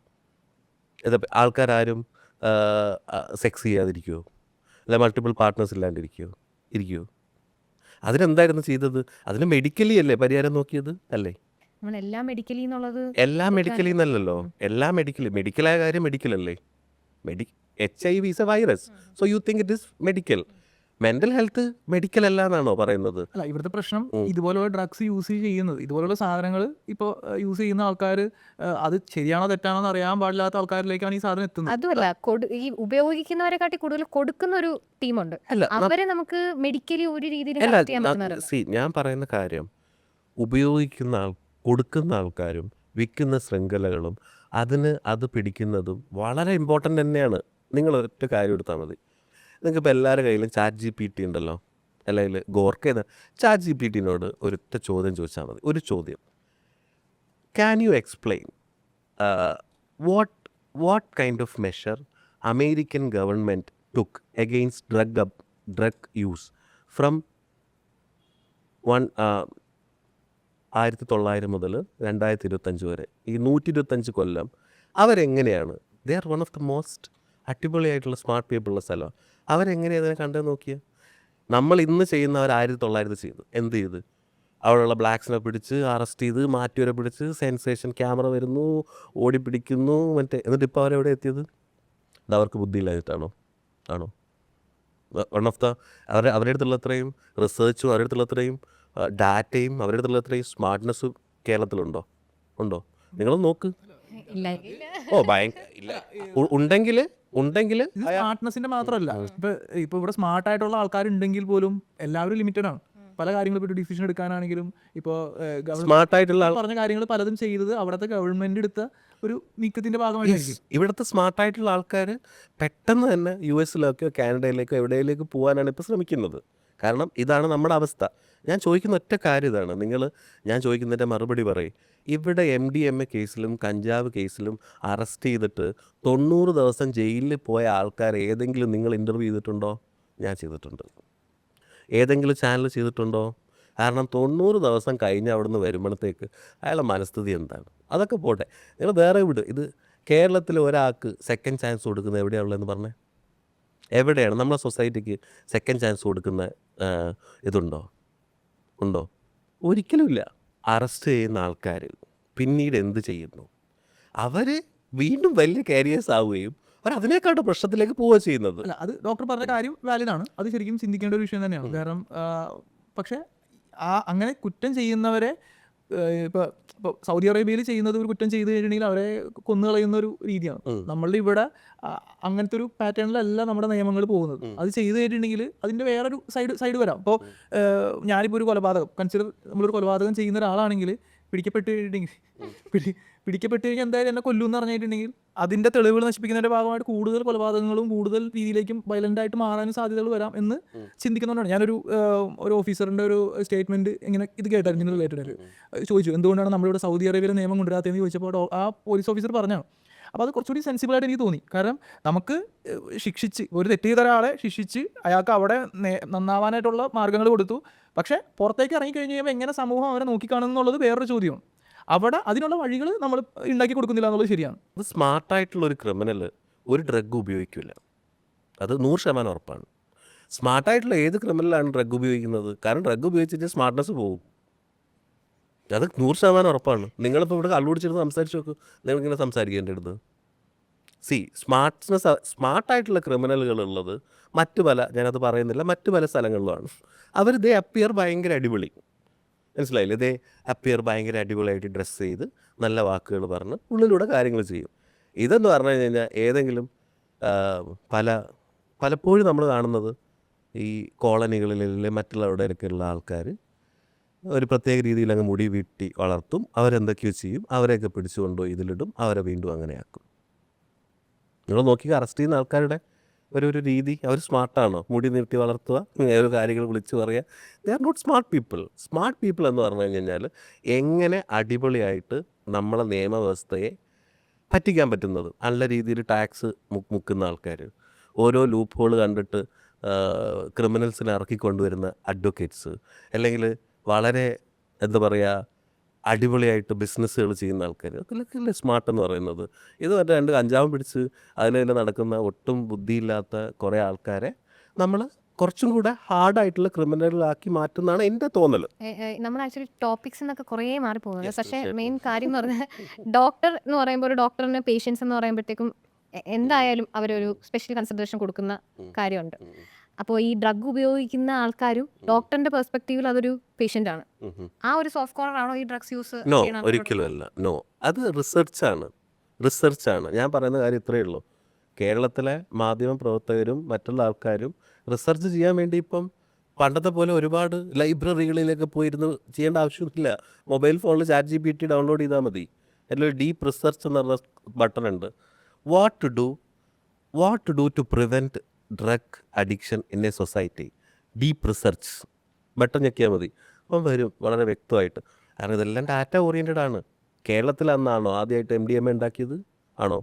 ആൾക്കാരും സെക്സ് ചെയ്യാതിരിക്കുമോ? അല്ലെ മൾട്ടിപ്പിൾ പാർട്ട്നേഴ്സ് ഇരിക്കുമോ? അതിനെന്തായിരുന്നു ചെയ്തത്? അതിന് മെഡിക്കലി അല്ലേ പരിഹാരം നോക്കിയത്? അല്ലേ? നമ്മളെല്ലാം മെഡിക്കലി എന്നുള്ളത് എല്ലാ മെഡിക്കലി എന്നല്ലല്ലോ, എല്ലാ മെഡിക്കലായ കാര്യം മെഡിക്കലല്ലേ. HIV is A virus, so you think it is medical. Mental health medical അല്ല എന്നാണോ പറയുന്നത്? അല്ല, ഇവിടുത്തെ പ്രശ്നം ഇതുപോലുള്ള ഡ്രഗ്സ് യൂസ് ചെയ്യുന്നത്, ഇതുപോലുള്ള സാധനങ്ങൾ ഇപ്പോൾ യൂസ് ചെയ്യുന്ന ആൾക്കാർ അത് ശരിയാണോ തെറ്റാണോ എന്ന് അറിയാൻ പാടില്ലാത്ത ആൾക്കാരിലേക്കാണ് ഈ സാധനം എത്തുന്നത്. അതുമല്ല, ഈ ഉപയോഗിക്കുന്നവരെക്കാട്ടി കൂടുതൽ കൊടുക്കുന്ന ഒരു ടീമുണ്ട്. അല്ല അവരെ നമുക്ക് മെഡിക്കലി ഒരു രീതിയിൽ അല്ല ചെയ്യാൻ പറ്റുന്നവരല്ല. ഞാൻ പറയുന്ന കാര്യം, ഉപയോഗിക്കുന്ന കൊടുക്കുന്ന ആൾക്കാരും വിൽക്കുന്ന ശൃംഖലകളും അത് പിടിക്കുന്നതും വളരെ ഇമ്പോർട്ടൻ്റ് തന്നെയാണ്. നിങ്ങൾ ഒറ്റ കാര്യം എടുത്താൽ മതി. നിങ്ങൾക്കിപ്പോൾ എല്ലാവരുടെ കയ്യിലും ChatGPT ഉണ്ടല്ലോ, അല്ലെങ്കിൽ ഗോർക്ക. ChatGPTനോട് ഒരൊറ്റ ചോദ്യം ചോദിച്ചാൽ മതി. ഒരു ചോദ്യം, can you explain what kind of measure American government took against drug use from 1900 മുതൽ 2025 വരെ, ഈ 125 കൊല്ലം അവരെങ്ങനെയാണ്, they are one of the most അടിപൊളിയായിട്ടുള്ള സ്മാർട്ട് പീപ്പിളുള്ള സ്ഥലമാണ്. അവരെങ്ങനെയാണ് അതിനെ കണ്ടു നോക്കിയത്? നമ്മൾ ഇന്ന് ചെയ്യുന്നവർ 1900 ചെയ്തു. എന്ത് ചെയ്ത്? അവിടെയുള്ള ബ്ലാക്സിനെ പിടിച്ച് അറസ്റ്റ് ചെയ്ത് മാറ്റിവരെ പിടിച്ച് സെൻസേഷൻ ക്യാമറ വരുന്നു, ഓടിപ്പിടിക്കുന്നു, എന്നിട്ട് ഇപ്പോൾ അവരെവിടെ എത്തിയത്? ഇത് അവർക്ക് ബുദ്ധിയില്ലായിട്ടാണോ? ആണോ? വൺ ഓഫ് ദ അവരുടെ അടുത്തുള്ള അത്രയും റിസർച്ചും അവരുടെ അടുത്തുള്ള അത്രയും ഡാറ്റയും അവരുടെ അടുത്തുള്ള അത്രയും സ്മാർട്ട്നെസ്സും കേരളത്തിലുണ്ടോ? ഉണ്ടോ? നിങ്ങൾ നോക്ക്. ഇല്ല. ഉണ്ടെങ്കിൽ ഇത് സ്മാർട്ട്നെസിന്റെ മാത്രമല്ല, ഇപ്പൊ ഇവിടെ സ്മാർട്ട് ആയിട്ടുള്ള ആൾക്കാരുണ്ടെങ്കിൽ പോലും എല്ലാവരും ലിമിറ്റഡ് ആണ്. പല കാര്യങ്ങളും ഇപ്പോൾ ഡിസിഷൻ എടുക്കാനാണെങ്കിലും ഇപ്പോൾ സ്മാർട്ടായിട്ടുള്ള പറഞ്ഞ കാര്യങ്ങൾ പലതും ചെയ്തത് അവിടുത്തെ ഗവൺമെന്റ് എടുത്ത ഒരു നീക്കത്തിന്റെ ഭാഗമായിട്ടായിരിക്കും. ഇവിടുത്തെ സ്മാർട്ടായിട്ടുള്ള ആൾക്കാർ പെട്ടെന്ന് തന്നെ US-ലേക്കോ കാനഡയിലേക്കോ എവിടെയിലേക്ക് പോകാനാണ് ഇപ്പോൾ ശ്രമിക്കുന്നത്. കാരണം ഇതാണ് നമ്മുടെ അവസ്ഥ. ഞാൻ ചോദിക്കുന്ന ഒറ്റ കാര്യം ഇതാണ്. ഞാൻ ചോദിക്കുന്നതിൻ്റെ മറുപടി പറയും. ഇവിടെ MDMA കേസിലും കഞ്ചാവ് കേസിലും അറസ്റ്റ് ചെയ്തിട്ട് 90 ദിവസം ജയിലിൽ പോയ ആൾക്കാർ ഏതെങ്കിലും നിങ്ങൾ ഇൻ്റർവ്യൂ ചെയ്തിട്ടുണ്ടോ? ഞാൻ ചെയ്തിട്ടുണ്ട്. ഏതെങ്കിലും ചാനൽ ചെയ്തിട്ടുണ്ടോ? കാരണം 90 ദിവസം കഴിഞ്ഞ് അവിടെ നിന്ന് വരുമ്പോഴത്തേക്ക് അയാളുടെ മനസ്ഥിതി എന്താണ്? അതൊക്കെ പോട്ടെ, നിങ്ങൾ വേറെ വിട്. ഇത് കേരളത്തിൽ ഒരാൾക്ക് സെക്കൻഡ് ചാൻസ് കൊടുക്കുന്നത് എവിടെയാണുള്ളതെന്ന് പറഞ്ഞേ? എവിടെയാണ് നമ്മളെ സൊസൈറ്റിക്ക് സെക്കൻഡ് ചാൻസ് കൊടുക്കുന്ന ഉണ്ടോ? ഒരിക്കലുമില്ല. അറസ്റ്റ് ചെയ്യുന്ന ആൾക്കാർ പിന്നീട് എന്ത് ചെയ്യുന്നു? അവർ വീണ്ടും വലിയ കാരിയേഴ്സ് ആവുകയും അതിനേക്കാട്ട് പ്രശ്നത്തിലേക്ക് പോവുക ചെയ്യുന്നത്. അല്ല, അത് ഡോക്ടർ പറഞ്ഞ കാര്യം വാലിഡാണ്. അത് ശരിക്കും ചിന്തിക്കേണ്ട ഒരു വിഷയം തന്നെയാണ്. കാരണം പക്ഷേ അങ്ങനെ കുറ്റം ചെയ്യുന്നവരെ ഇപ്പോൾ സൗദി അറേബ്യയിൽ ചെയ്യുന്നത്, ഒരു കുറ്റം ചെയ്ത് കഴിഞ്ഞിട്ടുണ്ടെങ്കിൽ അവരെ കൊന്നുകളയുന്ന ഒരു രീതിയാണ്. നമ്മളുടെ ഇവിടെ അങ്ങനത്തെ ഒരു പാറ്റേണിലല്ല നമ്മുടെ നിയമങ്ങൾ പോകുന്നത്. അത് ചെയ്ത് കഴിഞ്ഞിട്ടുണ്ടെങ്കിൽ അതിൻ്റെ വേറൊരു സൈഡ് വരാം. ഇപ്പോൾ ഞാനിപ്പോൾ ഒരു കൊലപാതകം നമ്മളൊരു കൊലപാതകം ചെയ്യുന്ന ഒരാളാണെങ്കിൽ പിടിക്കപ്പെട്ട് കഴിഞ്ഞാൽ എന്തായാലും എന്നെ കൊല്ലുമെന്ന് പറഞ്ഞിട്ടുണ്ടെങ്കിൽ അതിൻ്റെ തെളിവുകൾ നശിപ്പിക്കുന്നതിൻ്റെ ഭാഗമായിട്ട് കൂടുതൽ കൊലപാതകങ്ങളും കൂടുതൽ രീതിയിലേക്കും വയലൻ്റായിട്ട് മാറാനും സാധ്യതകൾ വരാം എന്ന് ചിന്തിക്കുന്നതുകൊണ്ടാണ്. ഞാനൊരു ഓഫീസറിൻ്റെ ഒരു സ്റ്റേറ്റ്മെൻറ്റ് ഇങ്ങനെ ഇത് കേട്ടായിരുന്നു, റിലേറ്റഡ് ആയിട്ട് ചോദിച്ചു, എന്തുകൊണ്ടാണ് നമ്മളിവിടെ സൗദി അറേബ്യയിലെ നിയമം കൊണ്ടുവരാത്തതെന്ന് ചോദിച്ചപ്പോൾ ആ പോലീസ് ഓഫീസർ പറഞ്ഞാണ്. അപ്പോൾ അത് കുറച്ചുകൂടി സെൻസിബിളായിട്ട് എനിക്ക് തോന്നി. കാരണം നമുക്ക് ശിക്ഷിച്ച്, ഒരു തെറ്റ് ചെയ്ത ഒരാളെ ശിക്ഷിച്ച് അയാൾക്ക് അവിടെ നന്നാവാനായിട്ടുള്ള മാർഗ്ഗങ്ങൾ കൊടുത്തു. പക്ഷേ പുറത്തേക്ക് ഇറങ്ങിക്കഴിഞ്ഞ് കഴിയുമ്പോൾ എങ്ങനെ സമൂഹം അവരെ നോക്കിക്കാണുന്നുള്ളത് വേറൊരു ചോദ്യമാണ്. അവിടെ അതിനുള്ള വഴികൾ നമ്മൾ ഉണ്ടാക്കി കൊടുക്കുന്നില്ല എന്നുള്ളത് ശരിയാണ്. അത് സ്മാർട്ടായിട്ടുള്ള ഒരു ക്രിമിനൽ ഒരു ഡ്രഗ് ഉപയോഗിക്കില്ല, അത് 100% ഉറപ്പാണ്. സ്മാർട്ടായിട്ടുള്ള ഏത് ക്രിമിനലാണ് ഡ്രഗ് ഉപയോഗിക്കുന്നത്? കാരണം ഡ്രഗ് ഉപയോഗിച്ചിട്ട് സ്മാർട്ട്നെസ് പോകും, അത് 100% ഉറപ്പാണ്. നിങ്ങളിപ്പോൾ ഇവിടെ കള്ളുപിടിച്ചിരുന്ന് സംസാരിച്ച് നോക്കും, നിങ്ങളിങ്ങനെ സംസാരിക്കേണ്ട അടുത്ത്. സ്മാർട്ടായിട്ടുള്ള ക്രിമിനലുകളുള്ളത് ഞാനത് പറയുന്നില്ല, മറ്റു പല സ്ഥലങ്ങളിലുമാണ്. ദേ അപ്പിയർ ഭയങ്കര അടിപൊളി, മനസ്സിലായില്ലേ? ദേ അപ്പിയർ ഭയങ്കര അടിപൊളിയായിട്ട് ഡ്രസ്സ് ചെയ്ത് നല്ല വാക്കുകൾ പറഞ്ഞ് ഉള്ളിലൂടെ കാര്യങ്ങൾ ചെയ്യും. ഇതെന്ന് പറഞ്ഞു കഴിഞ്ഞാൽ ഏതെങ്കിലും പലപ്പോഴും നമ്മൾ കാണുന്നത് ഈ കോളനികളിലെ മറ്റുള്ളവരുടെയൊക്കെയുള്ള ആൾക്കാർ ഒരു പ്രത്യേക രീതിയിൽ അങ്ങ് മുടി വീട്ടി വളർത്തും, അവരെന്തൊക്കെയോ ചെയ്യും, അവരെയൊക്കെ പിടിച്ചുകൊണ്ടുപോയി ഇതിലിടും, അവരെ വീണ്ടും അങ്ങനെയാക്കും. നിങ്ങൾ നോക്കി അറസ്റ്റ് ചെയ്യുന്ന ആൾക്കാരുടെ ഒരു രീതി, അവർ സ്മാർട്ടാണോ? മുടി നീട്ടി വളർത്തുക, ഓരോ കാര്യങ്ങൾ വിളിച്ച് പറയുക. They are not smart people. Smart people എന്ന് പറഞ്ഞു കഴിഞ്ഞാൽ എങ്ങനെ അടിപൊളിയായിട്ട് നമ്മളെ നിയമവ്യവസ്ഥയെ പറ്റിക്കാൻ പറ്റുന്നത്, നല്ല രീതിയിൽ ടാക്സ് മുക്കുന്ന ആൾക്കാർ, ഓരോ ലൂപ്പ് ഹോൾ കണ്ടിട്ട് ക്രിമിനൽസിനെ ഇറക്കിക്കൊണ്ടുവരുന്ന അഡ്വക്കേറ്റ്സ്, അല്ലെങ്കിൽ വളരെ എന്താ പറയുക അടിപൊളിയായിട്ട് ബിസിനസ്സുകൾ ചെയ്യുന്ന ആൾക്കാർ, അതൊക്കെ സ്മാർട്ട് എന്ന് പറയുന്നത്. ഇത് മറ്റേ 2 കഞ്ചാവും പിടിച്ച് അതിൽ നടക്കുന്ന ഒട്ടും ബുദ്ധിയില്ലാത്ത കുറേ ആൾക്കാരെ നമ്മൾ കുറച്ചും കൂടെ ഹാർഡായിട്ടുള്ള ക്രിമിനലാക്കി മാറ്റുന്നതാണ് എൻ്റെ തോന്നൽ. നമ്മൾ ആക്ച്വലി ടോപ്പിക്സ് എന്നൊക്കെ കുറേ മാറി പോകുന്നത്. Yes, പക്ഷേ തീർച്ചയായിട്ടും. മെയിൻ കാര്യം എന്ന് പറഞ്ഞാൽ ഡോക്ടർ എന്ന് പറയുമ്പോൾ ഒരു ഡോക്ടറിന് പേഷ്യൻസ് എന്ന് പറയുമ്പോഴത്തേക്കും എന്തായാലും അവരൊരു സ്പെഷ്യൽ കൺസിഡറേഷൻ കൊടുക്കുന്ന കാര്യമുണ്ട്. അപ്പോൾ ഈ ഡ്രഗ് ഉപയോഗിക്കുന്ന ആൾക്കാരും ഡോക്ടറിന്റെ പെർസ്പെക്റ്റീവിൽ അതൊരു പേഷ്യൻ്റ് ആണ്. ആ ഒരു സോഫ്റ്റ് കോർണർ ആണോ ഈ ഡ്രഗ്സ് യൂസ് നോ, ഒരിക്കലും അല്ല. നോ, അത് റിസർച്ചാണ്. ഞാൻ പറയുന്ന കാര്യം ഇത്രയേ ഉള്ളൂ. കേരളത്തിലെ മാധ്യമ പ്രവർത്തകരും മറ്റുള്ള ആൾക്കാരും റിസർച്ച് ചെയ്യാൻ വേണ്ടി ഇപ്പം പണ്ടത്തെ പോലെ ഒരുപാട് ലൈബ്രറികളിലൊക്കെ പോയിരുന്ന് ചെയ്യേണ്ട ആവശ്യമില്ല. മൊബൈൽ ഫോണിൽ ChatGPT ഡൗൺലോഡ് ചെയ്താൽ മതി. അതിലൊരു ഡീപ്പ് റിസർച്ച് എന്ന് പറഞ്ഞ ബട്ടൺ ഉണ്ട്. What to do to prevent drug addiction in a society. Deep research button ഞെക്കിയാൽ മതി, അപ്പം വരും വളരെ വ്യക്തമായിട്ട്. കാരണം ഇതെല്ലാം ഡാറ്റ ഓറിയൻറ്റഡ് ആണ്. കേരളത്തിൽ അന്നാണോ ആദ്യമായിട്ട് MDMA ഉണ്ടാക്കിയത്? ആണോ?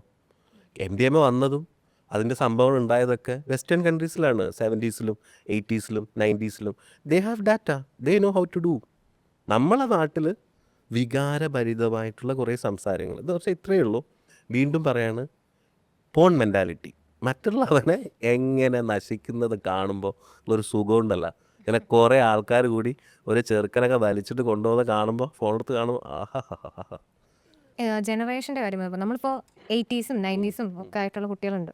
MDMA വന്നതും അതിൻ്റെ സംഭവം ഉണ്ടായതൊക്കെ വെസ്റ്റേൺ കൺട്രീസിലാണ്. 70s-ലും 80s-ലും 90s-ലും they have data, they know how to do. നമ്മളെ നാട്ടിൽ വികാരഭരിതമായിട്ടുള്ള കുറേ സംസാരങ്ങൾ. ഇത് പക്ഷേ ഇത്രയേ ഉള്ളൂ. വീണ്ടും പറയാണ്, പോൺ മെൻറ്റാലിറ്റി. മറ്റുള്ളവനെ എങ്ങനെ നശിക്കുന്നത് കാണുമ്പോൾ ഉള്ളൊരു സുഖമുണ്ടല്ല. ഇങ്ങനെ കുറേ ആൾക്കാർ കൂടി ഒരു ചെറുക്കനൊക്കെ വലിച്ചിട്ട് കൊണ്ടുപോകുന്നത് കാണുമ്പോൾ, ഫോണെടുത്ത് കാണുമ്പോൾ ആഹാ. ജനറേഷൻ്റെ കാര്യം പറയുമ്പോൾ നമ്മളിപ്പോൾ 80s-ഉം 90s-ഉം ഒക്കെ ആയിട്ടുള്ള കുട്ടികളുണ്ട്.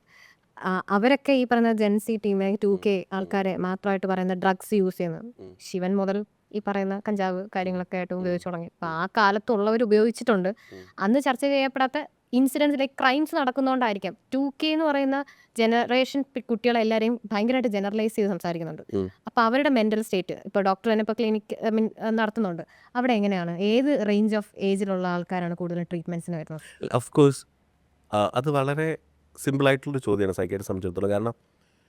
അവരൊക്കെ ഈ പറയുന്ന ജെൻസി ടീം 2K ആൾക്കാരെ മാത്രമായിട്ട് പറയുന്ന ഡ്രഗ്സ് യൂസ് ചെയ്യുന്നത്. ശിവൻ മുതൽ ഈ പറയുന്ന കഞ്ചാവ് കാര്യങ്ങളൊക്കെ ആയിട്ട് ഉപയോഗിച്ച് തുടങ്ങി. അപ്പോൾ ആ കാലത്തുള്ളവർ ഉപയോഗിച്ചിട്ടുണ്ട്. അന്ന് ചർച്ച ചെയ്യപ്പെടാത്ത ഇൻസിഡൻസ് ലൈക്ക് ക്രൈംസ് നടക്കുന്നതുകൊണ്ടായിരിക്കാം 2K എന്ന് പറയുന്ന ജനറേഷൻ കുട്ടികളെല്ലാവരെയും ഭയങ്കരമായിട്ട് ജനറലൈസ് ചെയ്ത് സംസാരിക്കുന്നുണ്ട്. അപ്പോൾ അവരുടെ മെൻ്റൽ സ്റ്റേറ്റ് ഇപ്പോൾ ഡോക്ടർ തന്നെ ഇപ്പോൾ ക്ലിനിക്ക് നടത്തുന്നുണ്ട്. അവിടെ എങ്ങനെയാണ്, ഏത് റേഞ്ച് ഓഫ് ഏജിലുള്ള ആൾക്കാരാണ് കൂടുതലും ട്രീറ്റ്മെൻറ്റ്സിന് വരുന്നത്? ഓഫ് കോഴ്സ് അത് വളരെ സിമ്പിളായിട്ടുള്ളൊരു ചോദ്യമാണ് സൈക്കാട്രിയെ സംബന്ധിച്ചിടത്തോളം. കാരണം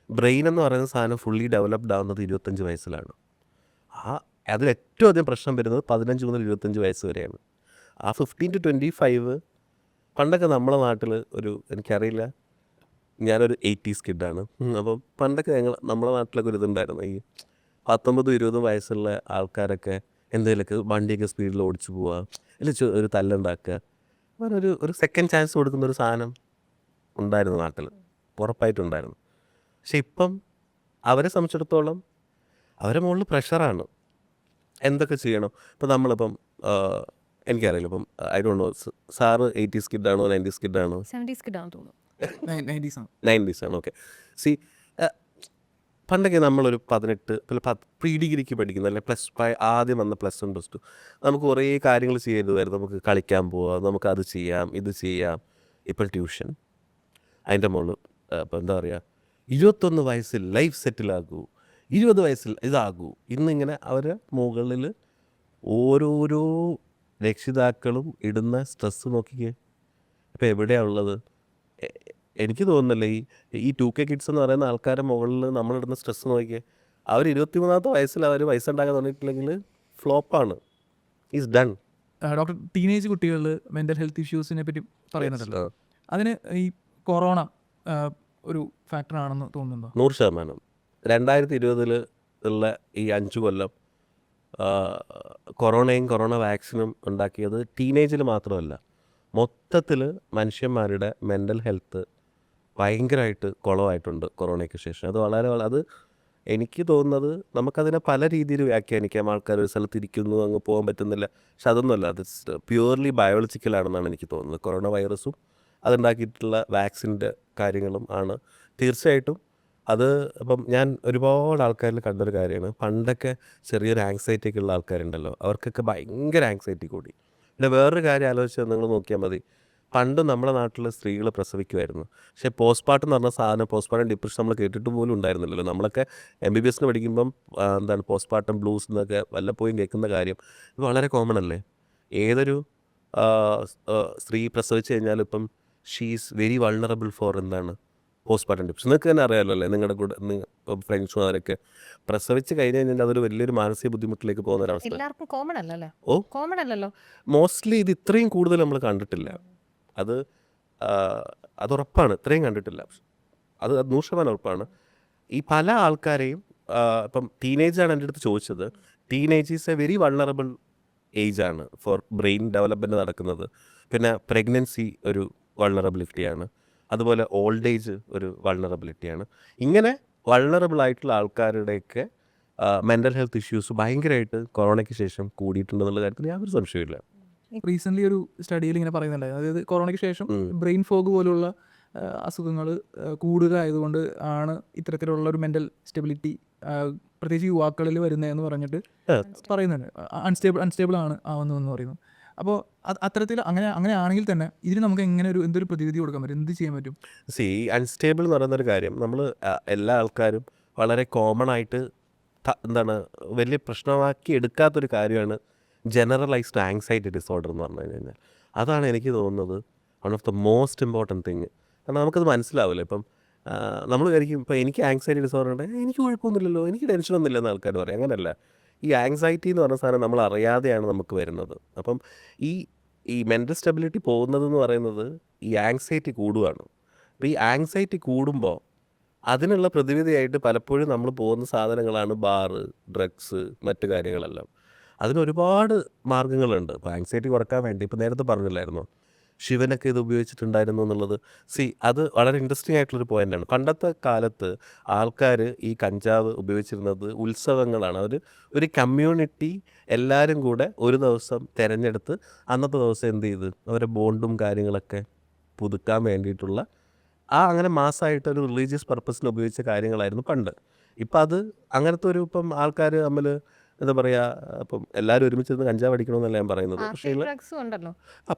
ബ്രെയിൻ എന്ന് പറയുന്ന സാധനം ഫുള്ളി ഡെവലപ്ഡ് ആവുന്നത് 25 വയസ്സിലാണ്. അതിൽ ഏറ്റവും അധികം പ്രശ്നം വരുന്നത് 15 മുതൽ 25 വയസ്സ് വരെയാണ്. ആ 15 to 25 പണ്ടൊക്കെ നമ്മളെ നാട്ടിൽ എനിക്കറിയില്ല, ഞാനൊരു 80s കിഡാണ്. അപ്പം പണ്ടൊക്കെ നമ്മളെ നാട്ടിലൊക്കെ ഒരു ഇതുണ്ടായിരുന്നു. ഈ 19-20 വയസ്സുള്ള ആൾക്കാരൊക്കെ എന്തെങ്കിലുമൊക്കെ വണ്ടിയൊക്കെ സ്പീഡിൽ ഓടിച്ചു പോവുക, അല്ലെങ്കിൽ ഒരു തല്ലുണ്ടാക്കുക, അങ്ങനെ ഒരു സെക്കൻഡ് ചാൻസ് കൊടുക്കുന്നൊരു സാധനം ഉണ്ടായിരുന്നു നാട്ടിൽ, ഉറപ്പായിട്ടുണ്ടായിരുന്നു. പക്ഷെ ഇപ്പം അവരെ സംബന്ധിച്ചിടത്തോളം അവരെ മുകളിൽ പ്രഷറാണ്. എന്തൊക്കെ ചെയ്യണം? ഇപ്പം നമ്മളിപ്പം എനിക്കറിയില്ല, ഇപ്പം I don't know, sir 80s കിഡാണോ 90s കിഡാണോ? 70s കിഡാണെന്ന് തോന്നുന്നു. 90s ആണ്. ഓക്കെ. സി പണ്ടൊക്കെ നമ്മളൊരു 18 പ്രീ ഡിഗ്രിക്ക് പഠിക്കുന്ന, അല്ലെങ്കിൽ ആദ്യം വന്ന +1 +2 നമുക്ക് കുറേ കാര്യങ്ങൾ ചെയ്യരുതായിരുന്നു. നമുക്ക് കളിക്കാൻ പോവാം, നമുക്ക് അത് ചെയ്യാം, ഇത് ചെയ്യാം. ഇപ്പോൾ ട്യൂഷൻ, അതിൻ്റെ മുകളിൽ ഇപ്പം എന്താ പറയുക, 21 വയസ്സിൽ ലൈഫ് സെറ്റിലാകൂ, 20 വയസ്സിൽ ഇതാകൂ. ഇന്നിങ്ങനെ അവരെ മുകളിൽ ഓരോരോ രക്ഷിതാക്കളും ഇടുന്ന സ്ട്രെസ്സ് നോക്കിക്കേ. ഇപ്പോൾ എവിടെയാണ് ഉള്ളത്? എനിക്ക് തോന്നുന്നില്ല ഈ 2K കിഡ്സ് എന്ന് പറയുന്ന ആൾക്കാരുടെ മുകളിൽ നമ്മളിടുന്ന സ്ട്രെസ്സ് നോക്കിയേ. അവർ 23-ാമത്തെ വയസ്സിൽ അവർ പൈസ ഉണ്ടാക്കാൻ തുടങ്ങിയിട്ടില്ലെങ്കിൽ ഫ്ലോപ്പാണ്. Is done. ഡോക്ടർ, ടീനേജ് കുട്ടികളിൽ മെൻ്റൽ ഹെൽത്ത് ഇഷ്യൂസിനെ പറ്റി പറയുന്നുണ്ടല്ലോ. അതിന് ഈ കൊറോണ ഒരു ഫാക്ടറാണെന്ന് തോന്നുന്നുണ്ടോ? 100%. 2020 ഉള്ള ഈ 5 കൊല്ലം കൊറോണയും കൊറോണ വാക്സിനും ഉണ്ടാക്കിയത് ടീനേജിൽ മാത്രമല്ല, മൊത്തത്തിൽ മനുഷ്യന്മാരുടെ മെൻ്റൽ ഹെൽത്ത് ഭയങ്കരമായിട്ട് കുളമായിട്ടുണ്ട് കൊറോണയ്ക്ക് ശേഷം. അത് എനിക്ക് തോന്നുന്നത് നമുക്കതിനെ പല രീതിയിൽ വ്യാഖ്യാനിക്കാം. ആൾക്കാർ ഒരു സ്ഥലത്തിരിക്കുന്നു, അങ്ങ് പോകാൻ പറ്റുന്നില്ല. പക്ഷെ അതൊന്നുമല്ല, അത് പ്യുവർലി ബയോളജിക്കലാണെന്നാണ് എനിക്ക് തോന്നുന്നത്. കൊറോണ വൈറസും അതുണ്ടാക്കിയിട്ടുള്ള വാക്സിൻ്റെ കാര്യങ്ങളും ആണ് തീർച്ചയായിട്ടും. അത് ഇപ്പം ഞാൻ ഒരുപാട് ആൾക്കാരിൽ കണ്ടൊരു കാര്യമാണ്. പണ്ടൊക്കെ ചെറിയൊരു ആങ്സൈറ്റി ഒക്കെ ഉള്ള ആൾക്കാരുണ്ടല്ലോ, അവർക്കൊക്കെ ഭയങ്കര ആങ്സൈറ്റി കൂടി. പിന്നെ വേറൊരു കാര്യം ആലോചിച്ചാൽ നിങ്ങൾ നോക്കിയാൽ മതി, പണ്ട് നമ്മുടെ നാട്ടിൽ സ്ത്രീകൾ പ്രസവിക്കുമായിരുന്നു. പക്ഷേ പോസ്റ്റ്മോർട്ടം എന്ന് പറഞ്ഞ സാധനം, പോസ്റ്റ്മോർട്ടം ഡിപ്രഷൻ നമ്മൾ കേട്ടിട്ട് പോലും ഉണ്ടായിരുന്നില്ലല്ലോ. നമ്മളൊക്കെ MBBS പഠിക്കുമ്പം പോസ്റ്റ്മോർട്ടം ബ്ലൂസ് എന്നൊക്കെ വല്ലപ്പോഴും കേൾക്കുന്ന കാര്യം. ഇത് വളരെ കോമൺ അല്ലേ? ഏതൊരു സ്ത്രീ പ്രസവിച്ച് കഴിഞ്ഞാൽ ഇപ്പം she's very vulnerable for postmortem depression. നിങ്ങൾക്ക് തന്നെ അറിയാമല്ലോ അല്ലേ? നിങ്ങളുടെ കൂടെ ഇപ്പം ഫ്രണ്ട്സും അവരൊക്കെ പ്രസവിച്ച് കഴിഞ്ഞ് കഴിഞ്ഞാൽ അതൊരു വലിയൊരു മാനസിക ബുദ്ധിമുട്ടിലേക്ക് പോകുന്ന ഒരവസ്ഥ. എല്ലാവർക്കും കോമൺ അല്ലല്ലോ. ഓ, കോമൺ അല്ലല്ലോ. മോസ്റ്റ്ലി ഇത് ഇത്രയും കൂടുതൽ നമ്മൾ കണ്ടിട്ടില്ല. അതുറപ്പാണ്, ഇത്രയും കണ്ടിട്ടില്ല. അത് 100% ഉറപ്പാണ്. ഈ പല ആൾക്കാരെയും ഇപ്പം ടീനേജാണ് എൻ്റെ അടുത്ത് ചോദിച്ചത്. Teenage is a very vulnerable ഏജാണ് ഫോർ ബ്രെയിൻ ഡെവലപ്മെൻറ്റ് നടക്കുന്നത്. പിന്നെ പ്രഗ്നൻസി ഒരു വൾണറബിലിറ്റിയാണ്. അതുപോലെ ഓൾഡ് ഏജ് ഒരു വൾണറബിലിറ്റിയാണ്. ഇങ്ങനെ വൾണറബിൾ ആയിട്ടുള്ള ആൾക്കാരുടെയൊക്കെ മെൻ്റൽ ഹെൽത്ത് ഇഷ്യൂസ് ഭയങ്കരമായിട്ട് കൊറോണയ്ക്ക് ശേഷം കൂടിയിട്ടുണ്ടെന്നുള്ള കാര്യത്തിൽ യാതൊരു സംശയമില്ല. റീസെൻ്റ്ലി ഒരു സ്റ്റഡിയിൽ ഇങ്ങനെ പറയുന്നുണ്ടായിരുന്നു, അതായത് കൊറോണയ്ക്ക് ശേഷം ബ്രെയിൻ ഫോഗ് പോലുള്ള അസുഖങ്ങൾ കൂടുതലായതുകൊണ്ട് ആണ് ഇത്തരത്തിലുള്ള ഒരു മെൻ്റൽ സ്റ്റെബിലിറ്റി പ്രത്യേകിച്ച് യുവാക്കളിൽ വരുന്നതെന്ന് പറഞ്ഞിട്ട് പറയുന്നുണ്ട്. അൺസ്റ്റേബിൾ ആണ് ആവുന്നതെന്ന് പറയുന്നു. അപ്പോൾ അത്തരത്തിൽ അങ്ങനെ ആണെങ്കിൽ തന്നെ ഇതിന് നമുക്ക് എങ്ങനെ എന്തൊരു പ്രതിവിധി കൊടുക്കാൻ പറ്റും, എന്ത് ചെയ്യാൻ പറ്റും? അൺസ്റ്റേബിൾ എന്ന് പറയുന്നൊരു കാര്യം നമ്മൾ എല്ലാ ആൾക്കാരും വളരെ കോമൺ ആയിട്ട് എന്താണ് വലിയ പ്രശ്നമാക്കി എടുക്കാത്തൊരു കാര്യമാണ് ജനറലൈസ്ഡ് ആങ്സൈറ്റി ഡിസോർഡർ എന്ന് പറഞ്ഞു കഴിഞ്ഞാൽ. അതാണ് എനിക്ക് തോന്നുന്നത് one of the most important thing. കാരണം നമുക്കത് മനസ്സിലാവില്ല. ഇപ്പം നമ്മൾ വിചാരിക്കും ഇപ്പോൾ എനിക്ക് ആങ്സൈറ്റി ഡിസോർഡർ ഉണ്ട്, എനിക്ക് കുഴപ്പമൊന്നുമില്ലല്ലോ, എനിക്ക് ടെൻഷനൊന്നുമില്ലെന്ന് ആൾക്കാർ പറയും. അങ്ങനെയല്ല. ഈ ആങ്സൈറ്റി എന്ന് പറഞ്ഞ സാധനം നമ്മൾ അറിയാതെയാണ് നമുക്ക് വരുന്നത്. അപ്പം ഈ മെൻ്റൽ സ്റ്റെബിലിറ്റി പോകുന്നതെന്ന് പറയുന്നത് ഈ ആങ്സൈറ്റി കൂടുകയാണ്. അപ്പോൾ ഈ ആങ്സൈറ്റി കൂടുമ്പോൾ അതിനുള്ള പ്രതിവിധിയായിട്ട് പലപ്പോഴും നമ്മൾ പോകുന്ന സാധനങ്ങളാണ് ബാറ്, ഡ്രഗ്സ്, മറ്റു കാര്യങ്ങളെല്ലാം. അതിനൊരുപാട് മാർഗ്ഗങ്ങളുണ്ട്. ഇപ്പോൾ ആങ്സൈറ്റി കുറക്കാൻ വേണ്ടി ഇപ്പോൾ നേരത്തെ പറഞ്ഞില്ലായിരുന്നോ ശിവനൊക്കെ ഇത് ഉപയോഗിച്ചിട്ടുണ്ടായിരുന്നു എന്നുള്ളത്. അത് വളരെ ഇൻട്രസ്റ്റിംഗ് ആയിട്ടുള്ളൊരു പോയിൻ്റാണ്. പണ്ടത്തെ കാലത്ത് ആൾക്കാർ ഈ കഞ്ചാവ് ഉപയോഗിച്ചിരുന്നത് ഉത്സവങ്ങളാണ്. ഒരു കമ്മ്യൂണിറ്റി എല്ലാവരും കൂടെ ഒരു ദിവസം തിരഞ്ഞെടുത്ത് അന്നത്തെ ദിവസം എന്ത് ചെയ്ത് അവരെ ബോണ്ടും കാര്യങ്ങളൊക്കെ പുതുക്കാൻ വേണ്ടിയിട്ടുള്ള അങ്ങനെ മാസമായിട്ടൊരു റിലീജിയസ് പർപ്പസിന് ഉപയോഗിച്ച കാര്യങ്ങളായിരുന്നു പണ്ട്. ഇപ്പം അത് അങ്ങനത്തെ ഇപ്പം ആൾക്കാർ തമ്മിൽ എന്താ പറയുക, ഇപ്പം എല്ലാവരും ഒരുമിച്ചിരുന്ന് കഞ്ചാവ് അടിക്കണമെന്നല്ല ഞാൻ പറയുന്നത്. പക്ഷേ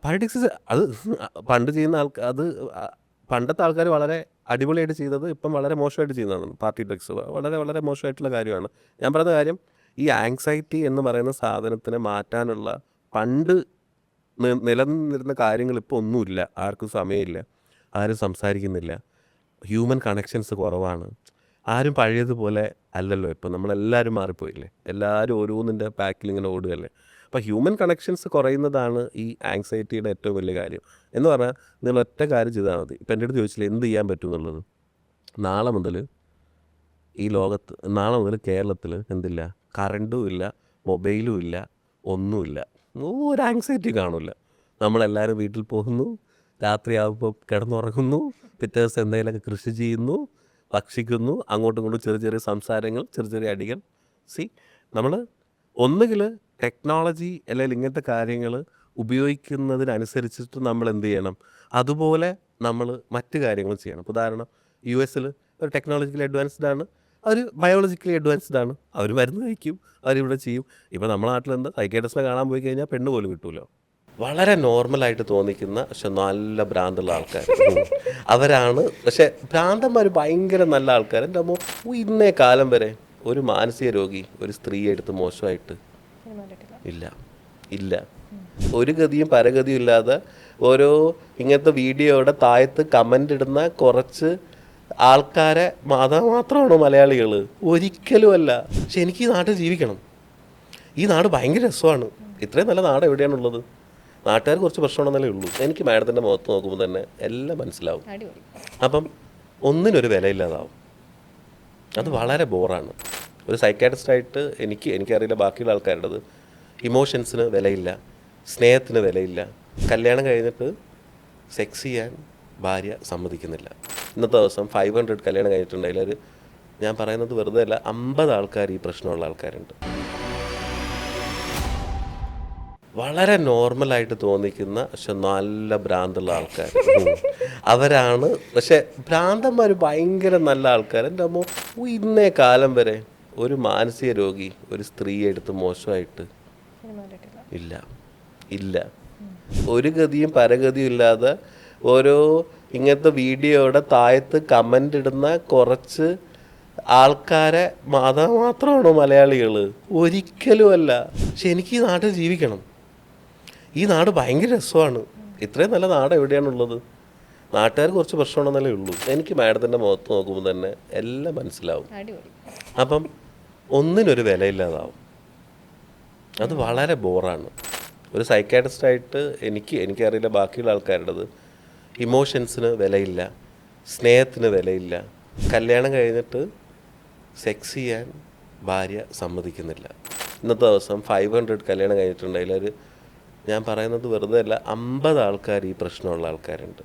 പാരഡിക്സ് അത് പണ്ട് ചെയ്യുന്ന പണ്ടത്തെ ആൾക്കാർ വളരെ അടിപൊളിയായിട്ട് ചെയ്തത് ഇപ്പം വളരെ മോശമായിട്ട് ചെയ്യുന്നതാണ്. പാർട്ടി ഡ്രഗ്സ് വളരെ വളരെ മോശമായിട്ടുള്ള കാര്യമാണ്. ഞാൻ പറയുന്ന കാര്യം ഈ ആങ്സൈറ്റി എന്ന് പറയുന്ന സാധനത്തിനെ മാറ്റാനുള്ള പണ്ട് നിലനിന്നിരുന്ന കാര്യങ്ങൾ ഇപ്പോൾ ഒന്നുമില്ല. ആർക്കും സമയമില്ല, ആരും സംസാരിക്കുന്നില്ല, ഹ്യൂമൻ കണക്ഷൻസ് കുറവാണ്. ആരും പഴയതുപോലെ അല്ലല്ലോ. ഇപ്പം നമ്മളെല്ലാവരും മാറിപ്പോയില്ലേ, എല്ലാവരും ഓരോന്നിൻ്റെ പാക്കിൽ ഇങ്ങനെ ഓടുകയല്ലേ. അപ്പോൾ ഹ്യൂമൻ കണക്ഷൻസ് കുറയുന്നതാണ് ഈ ആങ്സൈറ്റിയുടെ ഏറ്റവും വലിയ കാര്യം. എന്ന് പറഞ്ഞാൽ നിങ്ങൾ ഒറ്റ കാര്യം ചെയ്താൽ മതി. ഇപ്പം എൻ്റെ അടുത്ത് ചോദിച്ചില്ല എന്ത് ചെയ്യാൻ പറ്റും എന്നുള്ളത്. നാളെ മുതൽ കേരളത്തിൽ എന്തില്ല, കറണ്ടും ഇല്ല, മൊബൈലും ഇല്ല, ഒന്നുമില്ല. ഒരു ആങ്സൈറ്റി കാണില്ല. നമ്മളെല്ലാവരും വീട്ടിൽ പോകുന്നു, രാത്രിയാകുമ്പോൾ കിടന്നുറങ്ങുന്നു, പിറ്റേ ദിവസം എന്തെങ്കിലുമൊക്കെ കൃഷി ചെയ്യുന്നു, ഭക്ഷിക്കുന്നു, അങ്ങോട്ടും ഇങ്ങോട്ടും ചെറിയ ചെറിയ സംസാരങ്ങൾ, ചെറിയ ചെറിയ അടികൾ. നമ്മൾ ഒന്നുകിൽ ടെക്നോളജി അല്ലെങ്കിൽ ഇങ്ങനത്തെ കാര്യങ്ങൾ ഉപയോഗിക്കുന്നതിനനുസരിച്ചിട്ട് നമ്മൾ എന്ത് ചെയ്യണം, അതുപോലെ നമ്മൾ മറ്റു കാര്യങ്ങൾ ചെയ്യണം. ഉദാഹരണം, US ഒരു ടെക്നോളജിക്കലി അഡ്വാൻസ്ഡ് ആണ്, അവർ ബയോളജിക്കലി അഡ്വാൻസ്ഡ് ആണ്, അവർ മരുന്ന് കഴിക്കും, അവരിവിടെ ചെയ്യും. ഇപ്പോൾ നമ്മുടെ നാട്ടിലെന്താ സൈക്കാട്രിസ്റ്റിനെ കാണാൻ പോയി കഴിഞ്ഞാൽ പെണ്ണ് പോലും കിട്ടുമല്ലോ. വളരെ നോർമലായിട്ട് തോന്നിക്കുന്ന പക്ഷെ നല്ല ഭ്രാന്തുള്ള ആൾക്കാർ അവരാണ്. പക്ഷേ ഭ്രാന്തന്മാർ ഭയങ്കര നല്ല ആൾക്കാർ. എൻ്റെ അമ്മ ഇന്നേ കാലം വരെ ഒരു മാനസിക രോഗി ഒരു സ്ത്രീയെ എടുത്ത് മോശമായിട്ട് ഇല്ല. ഒരു ഗതിയും പരഗതിയും ഇല്ലാതെ ഓരോ ഇങ്ങനത്തെ വീഡിയോയുടെ താഴത്ത് കമൻ്റ് ഇടുന്ന കുറച്ച് ആൾക്കാരെ മാത്രമാണോ മലയാളികൾ? ഒരിക്കലും അല്ല. പക്ഷെ എനിക്ക് ഈ നാട്ടിൽ ജീവിക്കണം. ഈ നാട് ഭയങ്കര രസമാണ്. ഇത്രയും നല്ല നാട് എവിടെയാണുള്ളത്? നാട്ടുകാർ കുറച്ച് പ്രശ്നമുണ്ടെന്നല്ലേ ഉള്ളൂ. എനിക്ക് മാഡത്തിൻ്റെ മുഖത്ത് നോക്കുമ്പോൾ തന്നെ എല്ലാം മനസ്സിലാവും. അപ്പം ഒന്നിനൊരു വിലയില്ലാതാവും. അത് വളരെ ബോറാണ്. ഒരു സൈക്കാട്രിസ്റ്റായിട്ട് എനിക്കറിയില്ല ബാക്കിയുള്ള ആൾക്കാരുടേത്. ഇമോഷൻസിന് വിലയില്ല, സ്നേഹത്തിന് വിലയില്ല. കല്യാണം കഴിഞ്ഞിട്ട് സെക്സ് ചെയ്യാൻ ഭാര്യ സമ്മതിക്കുന്നില്ല. ഇന്നത്തെ ദിവസം 500 കല്യാണം കഴിഞ്ഞിട്ടുണ്ടെങ്കിൽ ഞാൻ പറയുന്നത് വെറുതെ അല്ല, 50 ആൾക്കാർ ഈ പ്രശ്നമുള്ള ആൾക്കാരുണ്ട്. വളരെ നോർമലായിട്ട് തോന്നിക്കുന്ന പക്ഷെ നല്ല ഭ്രാന്തുള്ള ആൾക്കാർ അവരാണ്. പക്ഷെ ഭ്രാന്തന്മാർ ഭയങ്കര നല്ല ആൾക്കാർ. എൻ്റെ അമ്മ ഇന്നേ കാലം വരെ ഒരു മാനസിക രോഗി ഒരു സ്ത്രീയെ എടുത്ത് മോശമായിട്ട് ഇല്ല. ഒരു ഗതിയും പരഗതിയും ഇല്ലാതെ ഓരോ ഇങ്ങനത്തെ വീഡിയോയുടെ താഴത്ത് കമൻ്റ് ഇടുന്ന കുറച്ച് ആൾക്കാരെ മാത്രമാണോ മലയാളികൾ? ഒരിക്കലും അല്ല. പക്ഷെ എനിക്ക് ഈ നാട്ടിൽ ജീവിക്കണം. ഈ നാട് ഭയങ്കര രസമാണ്. ഇത്രയും നല്ല നാട് എവിടെയാണുള്ളത്? നാട്ടുകാർ കുറച്ച് പ്രശ്നമുണ്ടെന്നല്ലേ ഉള്ളൂ. എനിക്ക് മാഡത്തിൻ്റെ മുഖത്ത് നോക്കുമ്പോൾ തന്നെ എല്ലാം മനസ്സിലാവും. അപ്പം ഒന്നിനൊരു വിലയില്ലാതാവും. അത് വളരെ ബോറാണ്. ഒരു സൈക്കാട്രിസ്റ്റായിട്ട് എനിക്കറിയില്ല ബാക്കിയുള്ള ആൾക്കാരുടേത്. ഇമോഷൻസിന് വിലയില്ല, സ്നേഹത്തിന് വിലയില്ല. കല്യാണം കഴിഞ്ഞിട്ട് സെക്സ് ചെയ്യാൻ ഭാര്യ സമ്മതിക്കുന്നില്ല. ഇന്നത്തെ ദിവസം 500 കല്യാണം കഴിഞ്ഞിട്ടുണ്ടെങ്കിൽ ഞാൻ പറയുന്നത് വെറുതെ അല്ല, 50 ആൾക്കാർ ഈ പ്രശ്നമുള്ള ആൾക്കാരുണ്ട്.